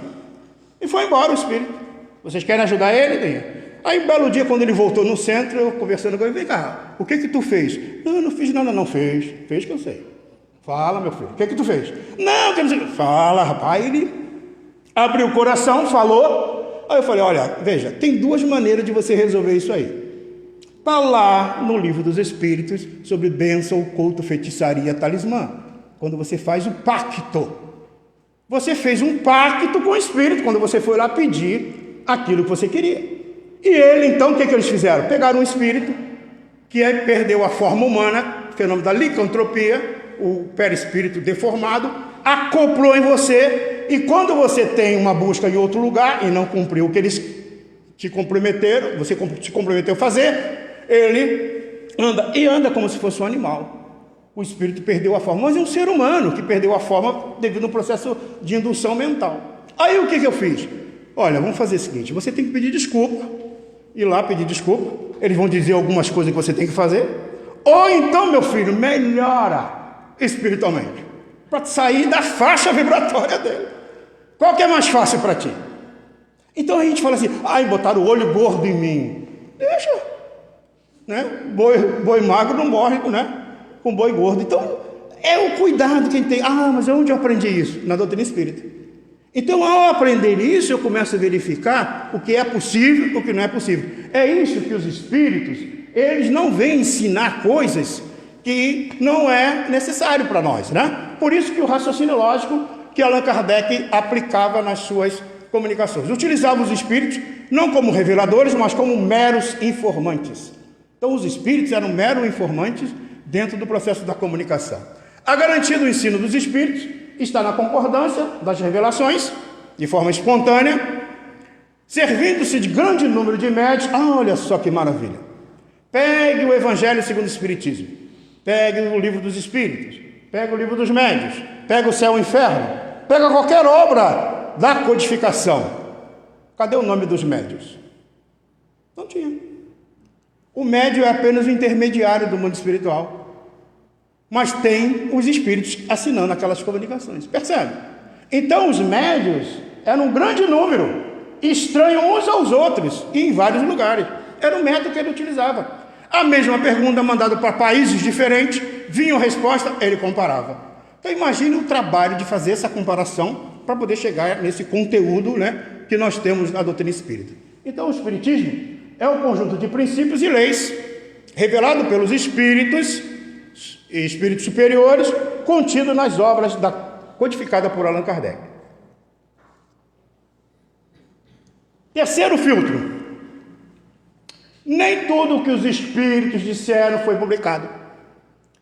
E foi embora o espírito. Vocês querem ajudar ele? Aí um belo dia, quando ele voltou no centro, eu conversando com ele, vem cá, o que tu fez? Não fiz nada não, fez que eu sei. Fala, meu filho, o que tu fez? Não, que não sei. Fala, rapaz. Ele abriu o coração, falou. Aí eu falei, olha, veja, tem duas maneiras de você resolver isso aí. Está lá no livro dos Espíritos, sobre bênção, oculto, feitiçaria, talismã. Quando você faz o pacto. Você fez um pacto com o Espírito, quando você foi lá pedir aquilo que você queria. E ele, então, o que eles fizeram? Pegaram um Espírito, que aí perdeu a forma humana, fenômeno da licantropia, o perispírito deformado, acoplou em você, e quando você tem uma busca em outro lugar, e não cumpriu o que eles te comprometeram, você se comprometeu a fazer, ele anda como se fosse um animal. O espírito perdeu a forma, mas é um ser humano que perdeu a forma devido a um processo de indução mental. Aí o que eu fiz? Olha, vamos fazer o seguinte, você tem que pedir desculpa, ir lá pedir desculpa, eles vão dizer algumas coisas que você tem que fazer, ou então, meu filho, melhora espiritualmente, para sair da faixa vibratória dele. Qual que é mais fácil para ti? Então a gente fala assim, botaram o olho gordo em mim. Deixa, né? Boi magro não morre, né? Com boi gordo. Então, é o cuidado que a gente tem. Mas onde eu aprendi isso? Na doutrina espírita. Então, ao aprender isso, eu começo a verificar o que é possível e o que não é possível. É isso que os espíritos, eles não vêm ensinar coisas que não é necessário para nós, né? Por isso que o raciocínio lógico que Allan Kardec aplicava nas suas comunicações. Utilizava os espíritos não como reveladores, mas como meros informantes. Então, os espíritos eram meros informantes dentro do processo da comunicação. A garantia do ensino dos espíritos está na concordância das revelações, de forma espontânea, servindo-se de grande número de médios. Olha só que maravilha! Pegue o Evangelho segundo o Espiritismo, pegue o Livro dos Espíritos, pegue o Livro dos Médios, pegue o Céu e o Inferno, pega qualquer obra da codificação. Cadê o nome dos médios? Não tinha. O médio é apenas o intermediário do mundo espiritual, mas tem os espíritos assinando aquelas comunicações. Percebe? Então os médios eram um grande número, estranhos uns aos outros, e em vários lugares. Era o método que ele utilizava. A mesma pergunta mandada para países diferentes, vinha a resposta, ele comparava. Então imagine o trabalho de fazer essa comparação para poder chegar nesse conteúdo, né, que nós temos na doutrina espírita. Então o espiritismo é um conjunto de princípios e leis revelado pelos espíritos e espíritos superiores, contido nas obras codificadas por Allan Kardec. Terceiro filtro. Nem tudo o que os espíritos disseram foi publicado.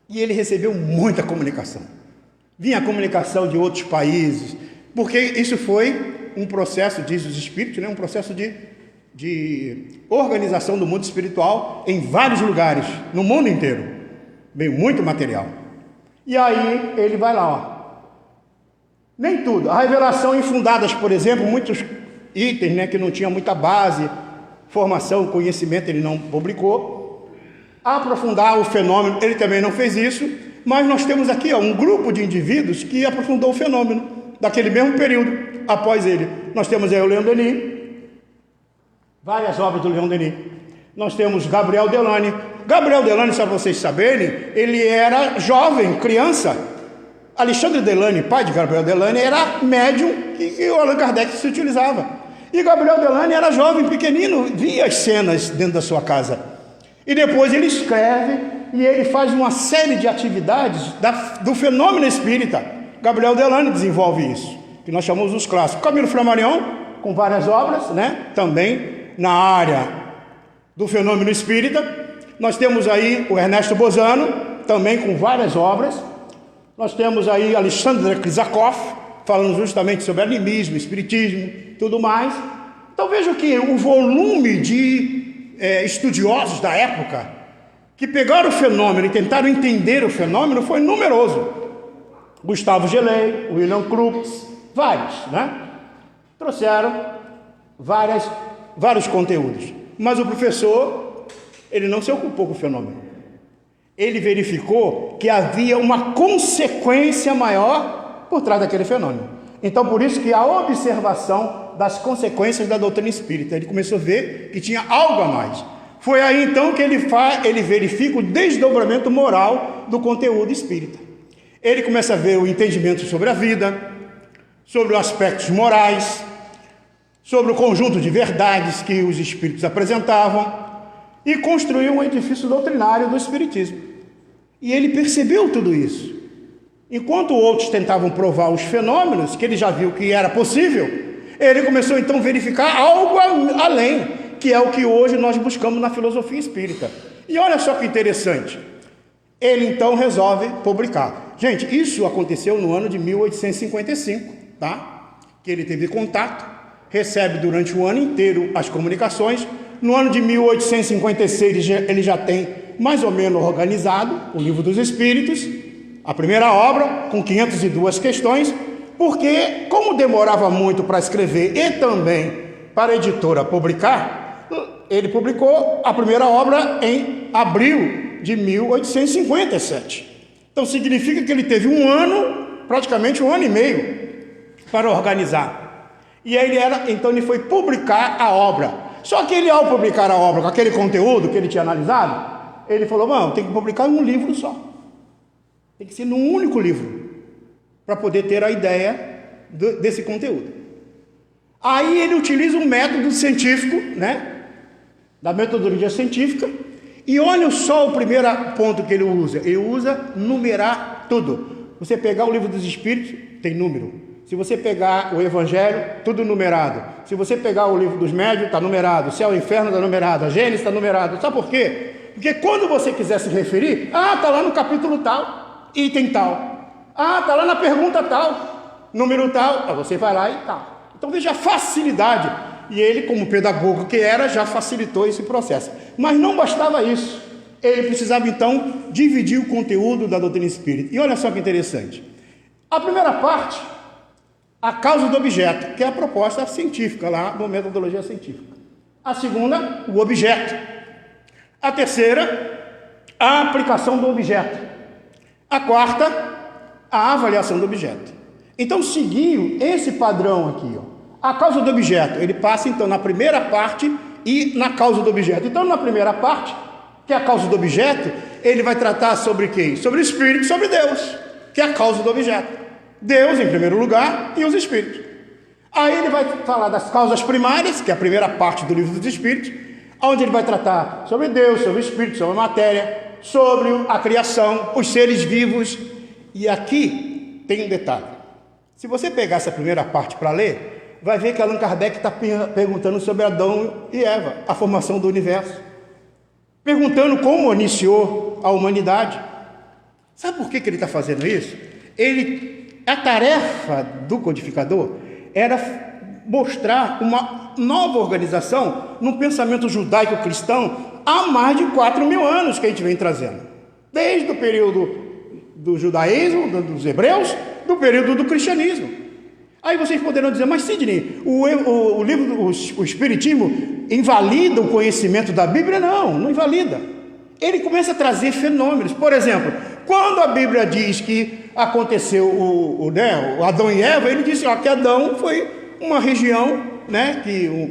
E ele recebeu muita comunicação. Vinha a comunicação de outros países, porque isso foi um processo, diz os espíritos, né, um processo de organização do mundo espiritual em vários lugares, no mundo inteiro. Veio muito material. E aí ele vai lá, nem tudo. A revelação infundadas, por exemplo, muitos itens, né, que não tinha muita base, formação, conhecimento, ele não publicou. Aprofundar o fenômeno, ele também não fez isso. Mas nós temos aqui um grupo de indivíduos que aprofundou o fenômeno daquele mesmo período, após ele. Nós temos aí o Leon Denis, várias obras do Leon Denis. Nós temos Gabriel Delany. Gabriel Delany, só para vocês saberem, ele era jovem, criança. Alexandre Delany, pai de Gabriel Delany, era médium que o Allan Kardec se utilizava. E Gabriel Delany era jovem, pequenino, via as cenas dentro da sua casa. E depois ele escreve e ele faz uma série de atividades do fenômeno espírita. Gabriel Delany desenvolve isso, que nós chamamos os clássicos. Camilo Flammarion, com várias obras, né? Também na área do fenômeno espírita. Nós temos aí o Ernesto Bozano, também com várias obras. Nós temos aí Alexandre Krizakov, falando justamente sobre animismo, espiritismo, tudo mais. Então veja que o volume de estudiosos da época que pegaram o fenômeno e tentaram entender o fenômeno foi numeroso. Gustavo Gelei, William Crookes, vários, né? Trouxeram vários conteúdos. Mas o professor, ele não se ocupou com o fenômeno. Ele verificou que havia uma consequência maior por trás daquele fenômeno. Então, por isso que a observação das consequências da doutrina espírita, ele começou a ver que tinha algo a mais. Foi aí, então, que ele verifica o desdobramento moral do conteúdo espírita. Ele começa a ver o entendimento sobre a vida, sobre os aspectos morais, sobre o conjunto de verdades que os espíritos apresentavam, e construiu um edifício doutrinário do espiritismo. E ele percebeu tudo isso. Enquanto outros tentavam provar os fenômenos, que ele já viu que era possível, ele começou então a verificar algo além, que é o que hoje nós buscamos na filosofia espírita. E olha só que interessante, ele então resolve publicar. Gente, isso aconteceu no ano de 1855, tá? Que ele teve contato, recebe durante o ano inteiro as comunicações. No ano de 1856 ele já tem mais ou menos organizado o Livro dos Espíritos, a primeira obra, com 502 questões, porque como demorava muito para escrever e também para a editora publicar, ele publicou a primeira obra em abril de 1857. Então significa que ele teve um ano, praticamente um ano e meio, para organizar. E aí então ele foi publicar a obra. Só que ele, ao publicar a obra com aquele conteúdo que ele tinha analisado, ele falou, mano, tem que publicar em um livro só. Tem que ser num único livro, para poder ter a ideia desse conteúdo. Aí ele utiliza um método científico, né, da metodologia científica, e olha só o primeiro ponto que ele usa numerar tudo. Você pegar o Livro dos Espíritos, tem número. Se você pegar o Evangelho, tudo numerado. Se você pegar o Livro dos Médiuns, está numerado. O Céu e o Inferno está numerado. A Gênesis está numerado. Sabe por quê? Porque quando você quiser se referir, está lá no capítulo tal, item tal. Está lá na pergunta tal, número tal. Aí você vai lá e tal. Então veja a facilidade. E ele, como pedagogo que era, já facilitou esse processo. Mas não bastava isso. Ele precisava, então, dividir o conteúdo da doutrina espírita. E olha só que interessante. A primeira parte, a causa do objeto, que é a proposta científica, lá na metodologia científica. A segunda, o objeto. A terceira, a aplicação do objeto. A quarta, a avaliação do objeto. Então, seguiu esse padrão aqui, ó. A causa do objeto, ele passa então na primeira parte e na causa do objeto. Então, na primeira parte, que é a causa do objeto, ele vai tratar sobre quem? Sobre o Espírito, sobre Deus, que é a causa do objeto. Deus em primeiro lugar e os Espíritos. Aí ele vai falar das causas primárias, que é a primeira parte do Livro dos Espíritos, onde ele vai tratar sobre Deus, sobre o Espírito, sobre a matéria, sobre a criação, os seres vivos. E aqui tem um detalhe. Se você pegar essa primeira parte para ler, vai ver que Allan Kardec está perguntando sobre Adão e Eva, a formação do universo. Perguntando como iniciou a humanidade. Sabe por que ele está fazendo isso? A tarefa do codificador era mostrar uma nova organização no pensamento judaico-cristão há mais de 4.000 anos que a gente vem trazendo. Desde o período do judaísmo, dos hebreus, do período do cristianismo. Aí vocês poderão dizer, mas Sidney, o livro, o Espiritismo invalida o conhecimento da Bíblia? Não invalida. Ele começa a trazer fenômenos. Por exemplo, quando a Bíblia diz que aconteceu o Adão e Eva, ele diz que Adão foi uma região, né,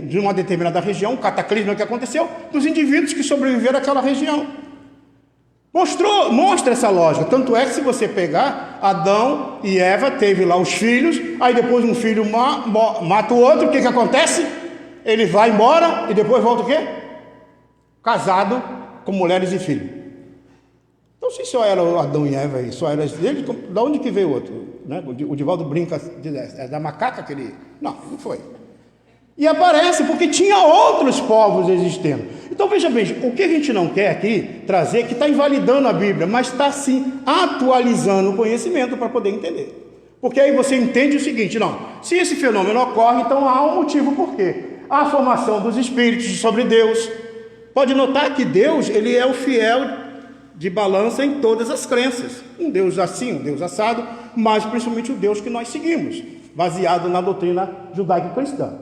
de uma determinada região, um cataclisma que aconteceu, dos indivíduos que sobreviveram àquela região. Mostra essa lógica. Tanto é que se você pegar, Adão e Eva teve lá os filhos, aí depois um filho mata o outro, o que acontece? Ele vai embora e depois volta o quê? Casado com mulheres e filhos. Então se só era Adão e Eva e só era dele, da onde que veio o outro? Né? O Divaldo brinca, é da macaca que ele... Não foi. E aparece porque tinha outros povos existindo. Então veja bem, o que a gente não quer aqui trazer, que está invalidando a Bíblia, mas está sim atualizando o conhecimento para poder entender. Porque aí você entende o seguinte, não, se esse fenômeno ocorre, então há um motivo por quê. A formação dos espíritos sobre Deus. Pode notar que Deus, ele é o fiel de balança em todas as crenças. Um Deus assim, um Deus assado, mas principalmente o Deus que nós seguimos, baseado na doutrina judaico-cristã.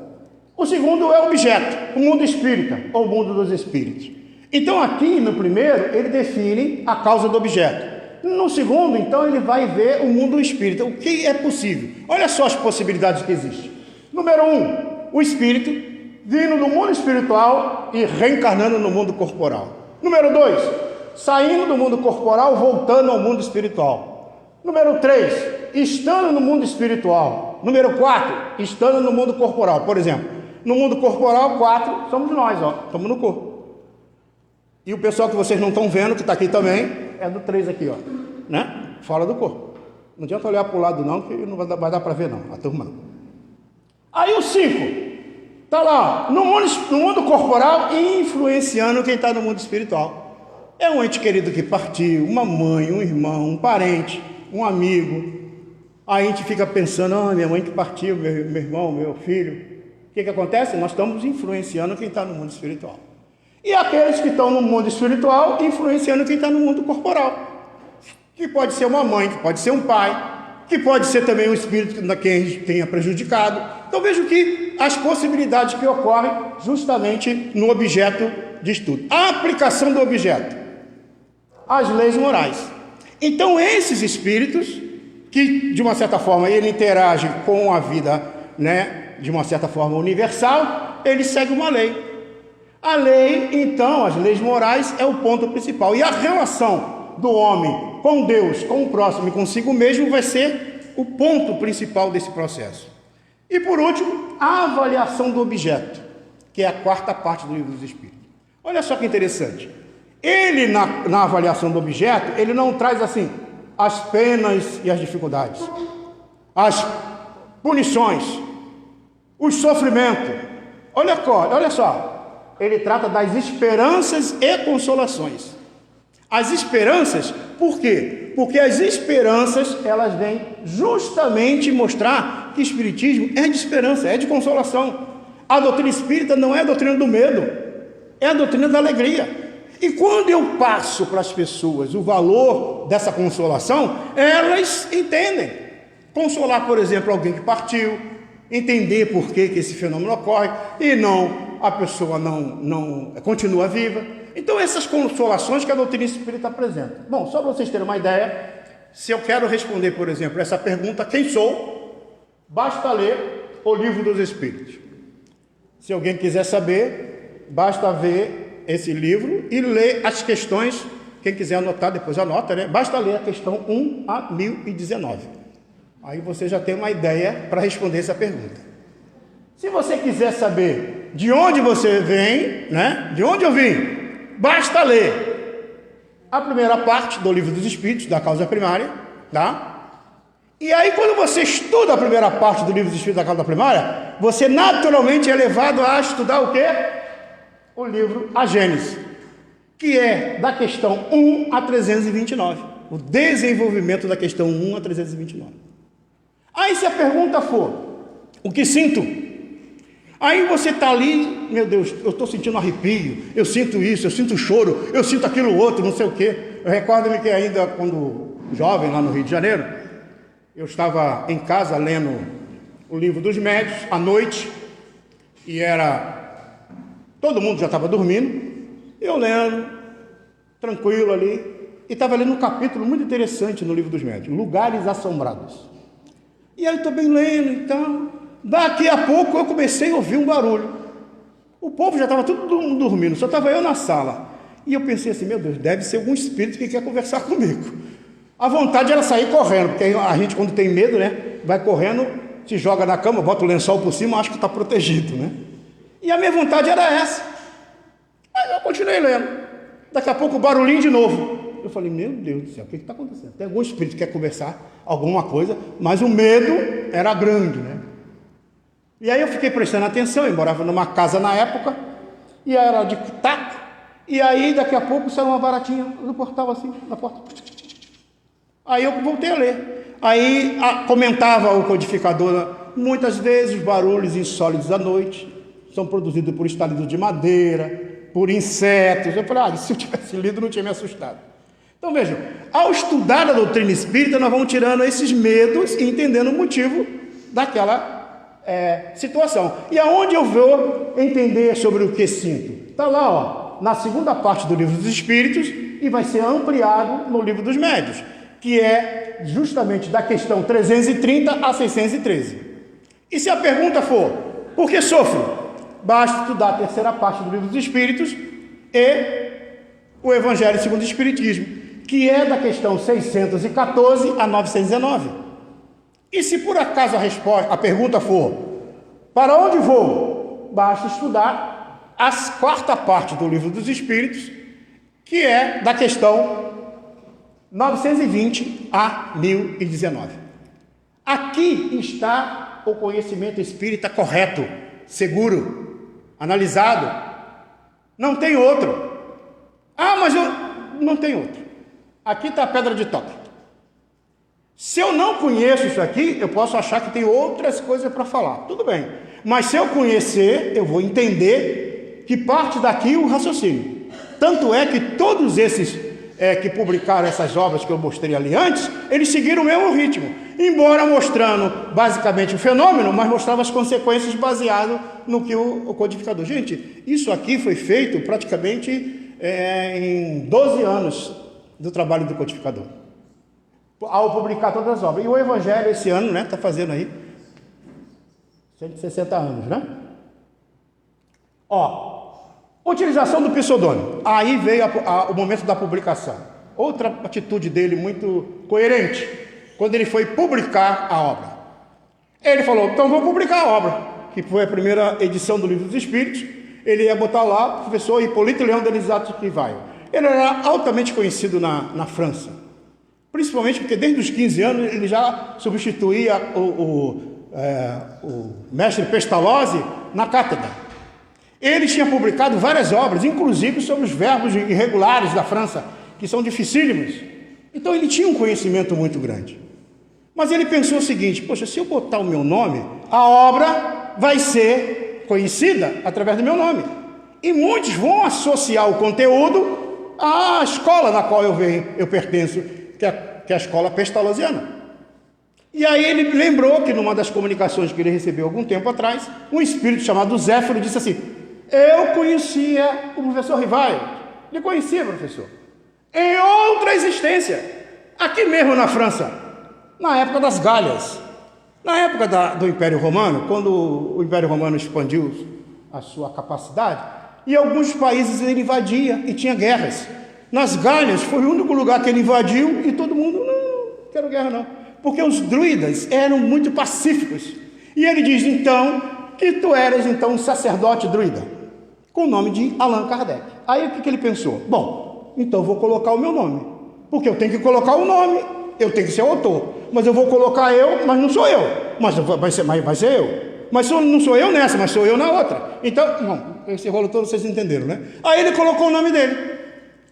O segundo é o objeto, o mundo espírita, ou o mundo dos espíritos. Então aqui no primeiro, ele define a causa do objeto. No segundo, então, ele vai ver o mundo espírita, o que é possível. Olha só as possibilidades que existem. Número 1, o espírito vindo do mundo espiritual e reencarnando no mundo corporal. Número 2, saindo do mundo corporal, voltando ao mundo espiritual. Número 3, estando no mundo espiritual. Número 4, estando no mundo corporal. Por exemplo, no mundo corporal, 4 somos nós, ó, estamos no corpo. E o pessoal que vocês não estão vendo, que está aqui também, é do 3 aqui, ó, né? Fora do corpo. Não adianta olhar para o lado não, que não vai dar para ver não, a turma não. Aí o 5, está lá, no mundo corporal, influenciando quem está no mundo espiritual. É um ente querido que partiu, uma mãe, um irmão, um parente, um amigo. Aí a gente fica pensando, minha mãe que partiu, meu irmão, meu filho. O que acontece? Nós estamos influenciando quem está no mundo espiritual. E aqueles que estão no mundo espiritual, influenciando quem está no mundo corporal. Que pode ser uma mãe, que pode ser um pai, que pode ser também um espírito que a gente tenha prejudicado. Então vejo que as possibilidades que ocorrem justamente no objeto de estudo. A aplicação do objeto, as leis morais. Então esses espíritos, que de uma certa forma ele interage com a vida, né, de uma certa forma universal, ele segue uma lei. A lei, então, as leis morais é o ponto principal. E a relação do homem com Deus, com o próximo e consigo mesmo vai ser o ponto principal desse processo. E por último, a avaliação do objeto, que é a quarta parte do Livro dos Espíritos. Olha só que interessante. Ele, na avaliação do objeto, ele não traz assim as penas e as dificuldades, as punições, os sofrimentos. Olha só. Ele trata das esperanças e consolações. As esperanças, por quê? Porque as esperanças, elas vêm justamente mostrar que o Espiritismo é de esperança, é de consolação. A doutrina espírita não é a doutrina do medo, é a doutrina da alegria. E quando eu passo para as pessoas o valor dessa consolação, elas entendem. Consolar, por exemplo, alguém que partiu, entender por que esse fenômeno ocorre, e não, a pessoa não continua viva. Então, essas consolações que a doutrina espírita apresenta. Bom, só para vocês terem uma ideia, se eu quero responder, por exemplo, essa pergunta, quem sou? Basta ler o Livro dos Espíritos. Se alguém quiser saber, basta ver esse livro e ler as questões. Quem quiser anotar, depois anota, né? Basta ler a questão 1 a 1019. Aí você já tem uma ideia para responder essa pergunta. Se você quiser saber de onde você vem, né? De onde eu vim? Basta ler a primeira parte do Livro dos Espíritos, da causa primária, tá? E aí, quando você estuda a primeira parte do Livro dos Espíritos, da causa primária, você naturalmente é levado a estudar o quê? O livro A Gênese, que é da questão 1 a 329. O desenvolvimento da questão 1 a 329. Aí, se a pergunta for, o que sinto? Aí você está ali, meu Deus, eu estou sentindo arrepio, eu sinto isso, eu sinto choro, eu sinto aquilo outro, não sei o quê. Eu recordo-me que ainda quando jovem, lá no Rio de Janeiro, eu estava em casa lendo o Livro dos Médiuns, à noite, e todo mundo já estava dormindo, eu lendo, tranquilo ali, e estava lendo um capítulo muito interessante no Livro dos Médiuns, Lugares Assombrados. E aí eu estou bem lendo e tal. Daqui a pouco eu comecei a ouvir um barulho. O povo já estava todo mundo dormindo, só estava eu na sala. E eu pensei assim, meu Deus, deve ser algum espírito que quer conversar comigo. A vontade era sair correndo, porque a gente quando tem medo, né, vai correndo, se joga na cama, bota o lençol por cima, acha que está protegido, né? E a minha vontade era essa. Aí eu continuei lendo. Daqui a pouco o barulhinho de novo. Eu falei, meu Deus do céu, o que está acontecendo? Tem algum espírito que quer conversar, alguma coisa, mas o medo era grande, né? E aí eu fiquei prestando atenção, eu morava numa casa na época, e era de taco, e aí daqui a pouco saiu uma baratinha no portal assim, na porta. Aí eu voltei a ler. Aí comentava o codificador, muitas vezes barulhos insólitos à noite são produzidos por estalidos de madeira, por insetos. Eu falei, se eu tivesse lido não tinha me assustado. Então vejam, ao estudar a doutrina espírita, nós vamos tirando esses medos e entendendo o motivo daquela situação. E aonde eu vou entender sobre o que sinto? Está lá, ó, na segunda parte do Livro dos Espíritos, e vai ser ampliado no Livro dos Médiuns, que é justamente da questão 330 a 613. E se a pergunta for, por que sofro? Basta estudar a terceira parte do Livro dos Espíritos e o Evangelho segundo o Espiritismo, que é da questão 614 a 919. E se por acaso a pergunta for, para onde vou? Basta estudar a quarta parte do Livro dos Espíritos, que é da questão 920 a 1019. Aqui está o conhecimento espírita correto, seguro, analisado. Não tem outro. Mas não tem outro. Aqui está a pedra de toque. Se eu não conheço isso aqui, eu posso achar que tem outras coisas para falar. Tudo bem. Mas se eu conhecer, eu vou entender que parte daqui o raciocínio. Tanto é que todos esses que publicaram essas obras que eu mostrei ali antes, eles seguiram o mesmo ritmo. Embora mostrando basicamente o fenômeno, mas mostrava as consequências baseado no que o codificador. Gente, isso aqui foi feito praticamente em 12 anos do trabalho do codificador, ao publicar todas as obras. E o Evangelho esse ano, né, está fazendo aí 160 anos, né? Utilização do pseudônimo. Aí veio o momento da publicação. Outra atitude dele muito coerente, quando ele foi publicar a obra. Ele falou, então vou publicar a obra, que foi a primeira edição do Livro dos Espíritos. Ele ia botar lá, professor Hipólito Leão Delizato Rivaio. Ele era altamente conhecido na França, principalmente porque desde os 15 anos ele já substituía o mestre Pestalozzi na cátedra. Ele tinha publicado várias obras, inclusive sobre os verbos irregulares da França, que são dificílimos. Então ele tinha um conhecimento muito grande. Mas ele pensou o seguinte, poxa, se eu botar o meu nome, a obra vai ser conhecida através do meu nome. E muitos vão associar o conteúdo à escola na qual eu pertenço, que é a escola pestalozziana. E aí ele lembrou que numa das comunicações que ele recebeu algum tempo atrás, um espírito chamado Zéfiro disse assim, eu conhecia o professor Rivaio. Ele conhecia, professor, em outra existência, aqui mesmo na França, na época das Galhas, na época do Império Romano, quando o Império Romano expandiu a sua capacidade, e alguns países ele invadia e tinha guerras. Nas Galhas foi o único lugar que ele invadiu e todo mundo, não quero guerra não, porque os druidas eram muito pacíficos. E ele diz, então, que tu eras então um sacerdote druida, com o nome de Allan Kardec. Aí o que ele pensou? Bom, então eu vou colocar o meu nome, porque eu tenho que colocar o nome, eu tenho que ser o autor, mas eu vou colocar eu, mas não sou eu, mas vai ser eu. Mas não sou eu nessa, mas sou eu na outra. Então, não, esse rolo todo vocês entenderam, né? Aí ele colocou o nome dele,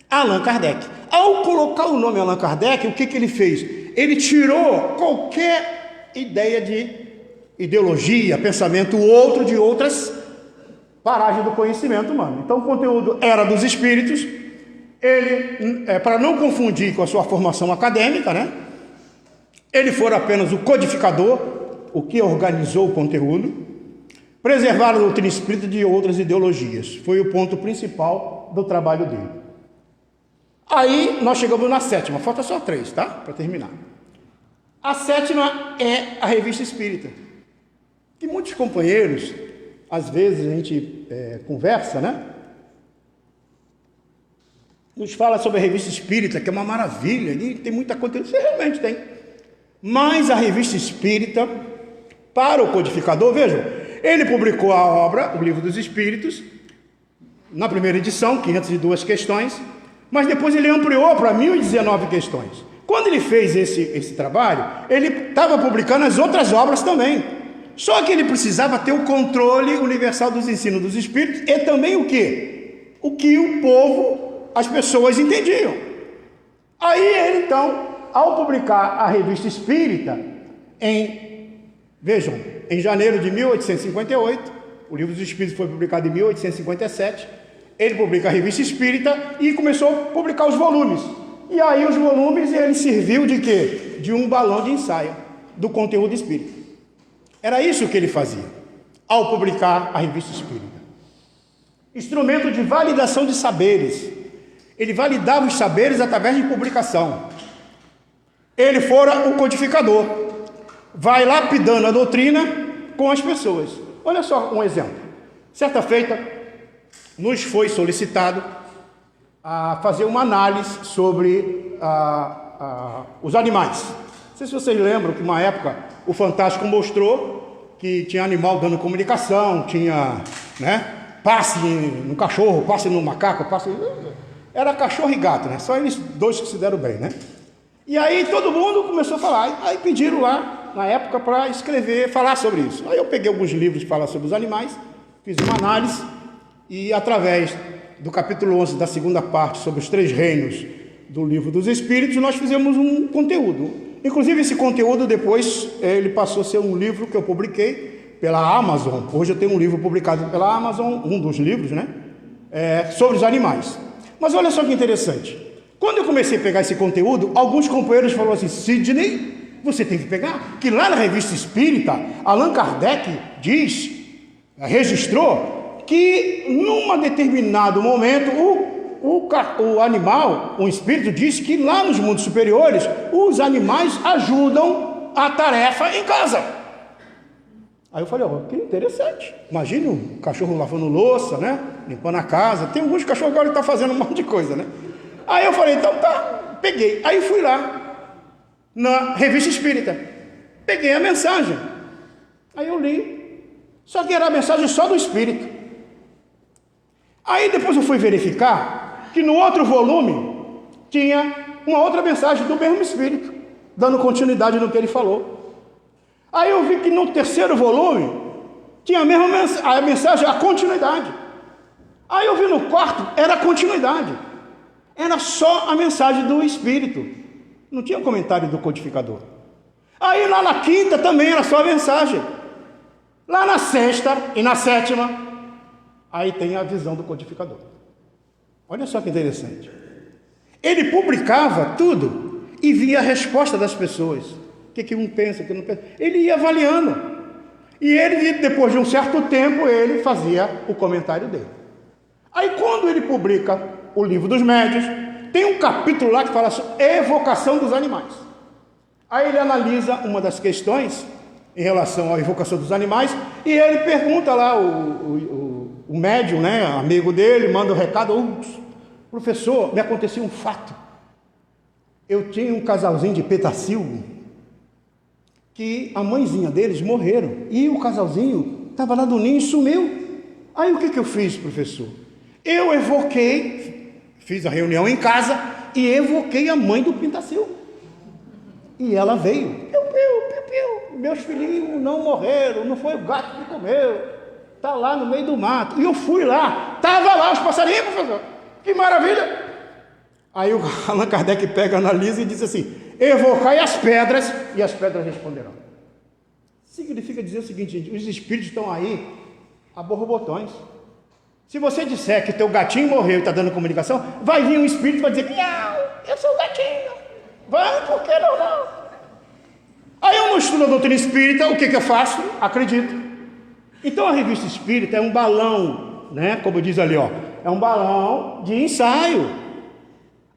Allan Kardec. Ao colocar o nome Allan Kardec, o que ele fez? Ele tirou qualquer ideia de ideologia, pensamento outro de outras paragens do conhecimento humano. Então o conteúdo era dos espíritos. Ele, para não confundir com a sua formação acadêmica, né? Ele for apenas o codificador, o que organizou o conteúdo, preservar a doutrina espírita de outras ideologias. Foi o ponto principal do trabalho dele. Aí nós chegamos na sétima, falta só 3, tá? Para terminar. A sétima é a Revista Espírita, que muitos companheiros, às vezes a gente conversa, né? Nos fala sobre a Revista Espírita, que é uma maravilha, e tem muita conteúdo, você realmente tem. Mas a Revista Espírita, para o codificador, vejam, ele publicou a obra, o Livro dos Espíritos, na primeira edição, 502 questões, mas depois ele ampliou para 1019 questões. Quando ele fez esse trabalho, ele estava publicando as outras obras também. Só que ele precisava ter o controle universal dos ensinos dos espíritos e também o quê? O que o povo, as pessoas entendiam. Aí ele, então, ao publicar a Revista Espírita, vejam, em janeiro de 1858, o Livro dos Espíritos foi publicado em 1857, ele publica a Revista Espírita e começou a publicar os volumes. E aí os volumes, ele serviu de quê? De um balão de ensaio do conteúdo espírita. Era isso que ele fazia, ao publicar a Revista Espírita. Instrumento de validação de saberes. Ele validava os saberes através de publicação. Ele fora o codificador. Vai lapidando a doutrina com as pessoas. Olha só um exemplo. Certa feita, nos foi solicitado a fazer uma análise sobre os animais. Não sei se vocês lembram que uma época o Fantástico mostrou que tinha animal dando comunicação, tinha, né, passe no cachorro, passe no macaco, passe... Era cachorro e gato, né? Só eles dois que se deram bem, né? E aí todo mundo começou a falar. Aí pediram lá, na época, para escrever, falar sobre isso. Aí eu peguei alguns livros para falar sobre os animais, fiz uma análise e, através do capítulo 11 da segunda parte, sobre os 3 reinos do livro dos Espíritos, nós fizemos um conteúdo. Inclusive, esse conteúdo depois, ele passou a ser um livro que eu publiquei pela Amazon. Hoje eu tenho um livro publicado pela Amazon, um dos livros, né? Sobre os animais. Mas olha só que interessante. Quando eu comecei a pegar esse conteúdo, alguns companheiros falaram assim: Sidney, você tem que pegar, que lá na Revista Espírita, Allan Kardec registrou que num determinado momento o animal, o espírito, diz que lá nos mundos superiores os animais ajudam a tarefa em casa. Aí eu falei: que interessante. Imagina um cachorro lavando louça, né? Limpando a casa. Tem alguns cachorros agora que estão fazendo um monte de coisa, né? Aí eu falei: então tá, peguei. Aí fui lá na Revista Espírita, peguei a mensagem. Aí eu li. Só que era a mensagem só do Espírito. Aí depois eu fui verificar que no outro volume tinha uma outra mensagem do mesmo Espírito, dando continuidade no que ele falou. Aí eu vi que no terceiro volume tinha a mesma mensagem, a continuidade. Aí eu vi no quarto, era a continuidade. Era só a mensagem do Espírito. Não tinha comentário do codificador. Aí lá na quinta também era só a mensagem. Lá na sexta e na sétima, aí tem a visão do codificador. Olha só que interessante. Ele publicava tudo e via a resposta das pessoas. O que um pensa, o que não pensa. Ele ia avaliando. E ele, depois de um certo tempo, ele fazia o comentário dele. Aí quando ele publica o Livro dos Médiuns, tem um capítulo lá que fala sobre evocação dos animais. Aí ele analisa uma das questões em relação à evocação dos animais, e ele pergunta lá, o médium, né, amigo dele, manda um recado: professor, me aconteceu um fato. Eu tinha um casalzinho de petacil, que a mãezinha deles morreram, e o casalzinho estava lá no ninho e sumiu. Aí o que eu fiz, professor? Eu evoquei, fiz a reunião em casa, e evoquei a mãe do Pintacil. E ela veio. Piu, piu, piu, piu. Meus filhinhos não morreram, não foi o gato que comeu, está lá no meio do mato. E eu fui lá, estava lá os passarinhos, professor. Que maravilha! Aí o Allan Kardec pega, analisa e diz assim: evocai as pedras, e as pedras responderão. Significa dizer o seguinte, gente: os espíritos estão aí a borbotões. Se você disser que teu gatinho morreu e está dando comunicação, vai vir um espírito e vai dizer: não, eu sou o gatinho, vamos, por que não? Aí eu não estudo a doutrina espírita, o que eu faço? Acredito. Então a Revista Espírita é um balão, né? Como diz ali, ó, é um balão de ensaio.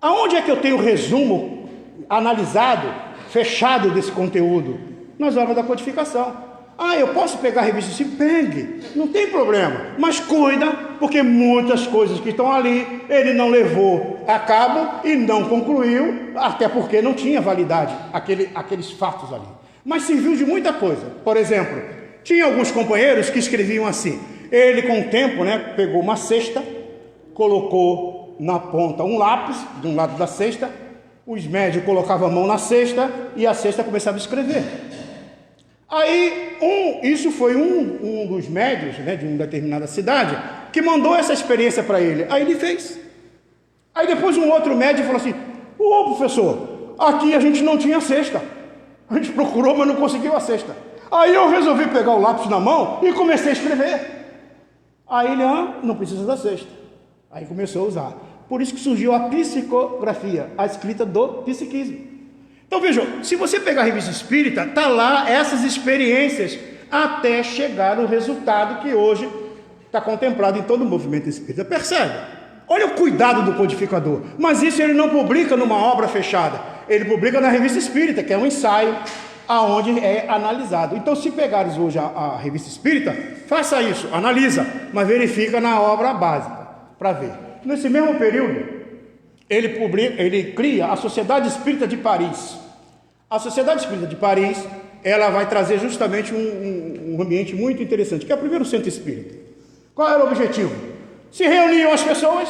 Aonde é que eu tenho o resumo analisado, fechado desse conteúdo? Nas obras da codificação. Eu posso pegar a revista assim? Pegue, não tem problema, mas cuida, porque muitas coisas que estão ali, ele não levou a cabo e não concluiu, até porque não tinha validade aqueles fatos ali. Mas serviu de muita coisa. Por exemplo, tinha alguns companheiros que escreviam assim: ele com o tempo, né, pegou uma cesta, colocou na ponta um lápis, de um lado da cesta, os médios colocavam a mão na cesta e a cesta começava a escrever. Aí, isso foi um dos médios, né, de uma determinada cidade, que mandou essa experiência para ele. Aí ele fez. Aí depois um outro médio falou assim: professor, aqui a gente não tinha cesta. A gente procurou, mas não conseguiu a cesta. Aí eu resolvi pegar o lápis na mão e comecei a escrever. Aí ele: não precisa da cesta. Aí começou a usar. Por isso que surgiu a psicografia, a escrita do psiquismo. Então vejam, se você pegar a Revista Espírita, está lá essas experiências até chegar o resultado que hoje está contemplado em todo o movimento espírita. Percebe? Olha o cuidado do codificador. Mas isso ele não publica numa obra fechada. Ele publica na Revista Espírita, que é um ensaio aonde é analisado. Então, se pegares hoje a Revista Espírita, faça isso, analisa, mas verifica na obra básica, para ver. Nesse mesmo período, ele cria a Sociedade Espírita de Paris. A Sociedade Espírita de Paris, ela vai trazer justamente um ambiente muito interessante, que é o primeiro centro espírita. Qual era o objetivo? Se reuniam as pessoas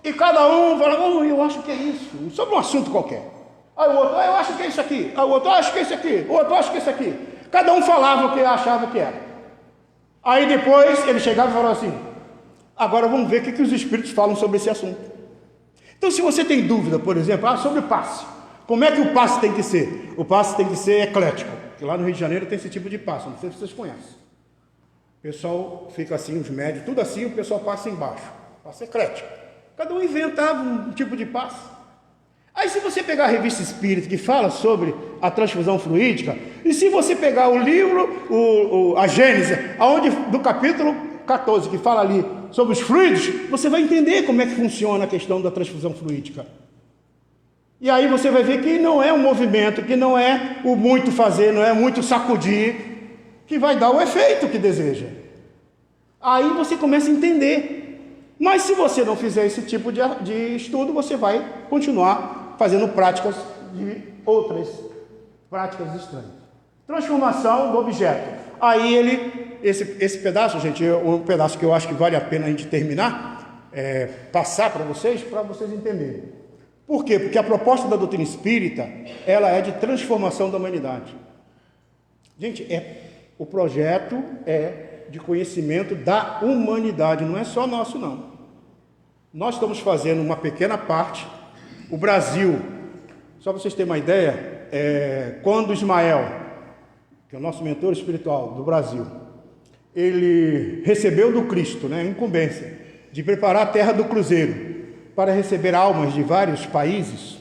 e cada um falava, eu acho que é isso, sobre um assunto qualquer. Aí o outro, eu acho que é isso aqui. Aí o outro, acho que é isso aqui. O outro, acho que é isso aqui. Cada um falava o que achava que era. Aí depois ele chegava e falava assim, agora vamos ver o que os espíritos falam sobre esse assunto. Então, se você tem dúvida, por exemplo, sobre o passe, como é que o passe tem que ser? O passe tem que ser eclético, porque lá no Rio de Janeiro tem esse tipo de passe, não sei se vocês conhecem. O pessoal fica assim, os médios, tudo assim, o pessoal passa embaixo. Passe eclético. Cada um inventava um tipo de passe. Aí, se você pegar a revista Espírita, que fala sobre a transfusão fluídica, e se você pegar o livro, a Gênese, do capítulo 14, que fala ali sobre os fluidos, você vai entender como é que funciona a questão da transfusão fluídica. E aí você vai ver que não é um movimento, que não é o muito fazer, não é muito sacudir, que vai dar o efeito que deseja. Aí você começa a entender. Mas se você não fizer esse tipo de estudo, você vai continuar fazendo práticas de outras práticas estranhas. Transformação do objeto. Aí esse pedaço, gente, um pedaço que eu acho que vale a pena a gente terminar, passar para vocês entenderem. Por quê? Porque a proposta da doutrina espírita, ela é de transformação da humanidade. Gente, o projeto é de conhecimento da humanidade, não é só nosso, não. Nós estamos fazendo uma pequena parte. O Brasil, só para vocês terem uma ideia, quando Ismael, que é o nosso mentor espiritual do Brasil, ele recebeu do Cristo, a incumbência de preparar a terra do cruzeiro para receber almas de vários países,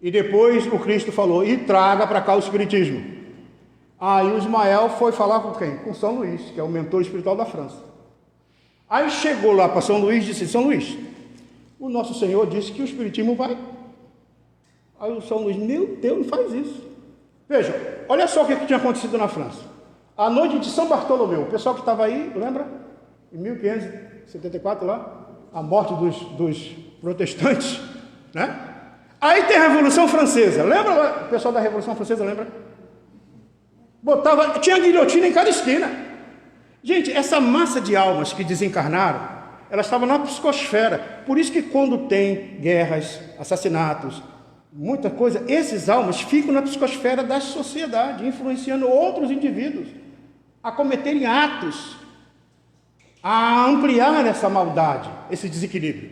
e depois o Cristo falou, e traga para cá o Espiritismo. Aí o Ismael foi falar com quem? Com São Luís, que é o mentor espiritual da França. Aí chegou lá para São Luís e disse, São Luís, o nosso Senhor disse que o Espiritismo vai. Aí o São Luís, meu Deus, não faz isso. Veja, olha só o que tinha acontecido na França. A noite de São Bartolomeu, o pessoal que estava aí, lembra? Em 1574 lá, a morte dos protestantes, né? Aí tem a Revolução Francesa, lembra? O pessoal da Revolução Francesa, lembra? Tinha guilhotina em cada esquina. Gente, essa massa de almas que desencarnaram, elas estavam na psicosfera. Por isso que quando tem guerras, assassinatos, muita coisa, esses almas ficam na psicosfera da sociedade, influenciando outros indivíduos a cometerem atos, a ampliar essa maldade, esse desequilíbrio.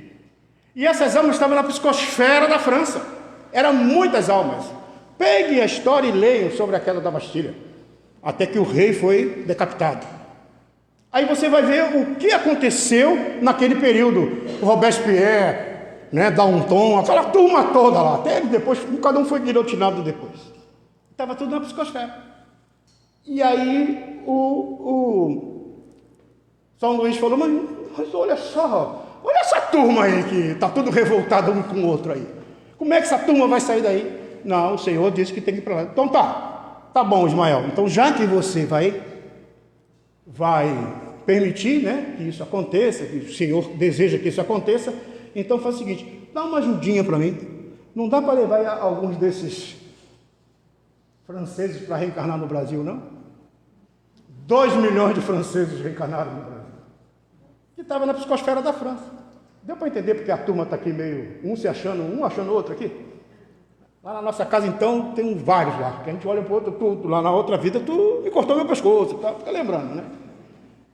E essas almas estavam na psicosfera da França. Eram muitas almas. Peguem a história e leiam sobre a queda da Bastilha, até que o rei foi decapitado. Aí você vai ver o que aconteceu naquele período. O Robespierre, Danton, aquela turma toda lá. Até depois, cada um foi guilhotinado depois. Estava tudo na psicosfera. E aí o São Luís falou, mas olha só, olha essa turma aí que está tudo revoltado um com o outro aí. Como é que essa turma vai sair daí? Não, o Senhor disse que tem que ir para lá. Então tá bom, Ismael. Então já que você vai permitir, que isso aconteça, que o Senhor deseja que isso aconteça, então faz o seguinte, dá uma ajudinha para mim. Não dá para levar alguns desses franceses para reencarnar no Brasil, não? 2 milhões de franceses reencarnaram no Brasil, que estava na psicosfera da França. Deu para entender porque a turma está aqui meio, um achando o outro aqui? Lá na nossa casa, então, tem vários lá, que a gente olha para o outro, tu lá na outra vida, tu me cortou meu pescoço, tá? Fica lembrando, né?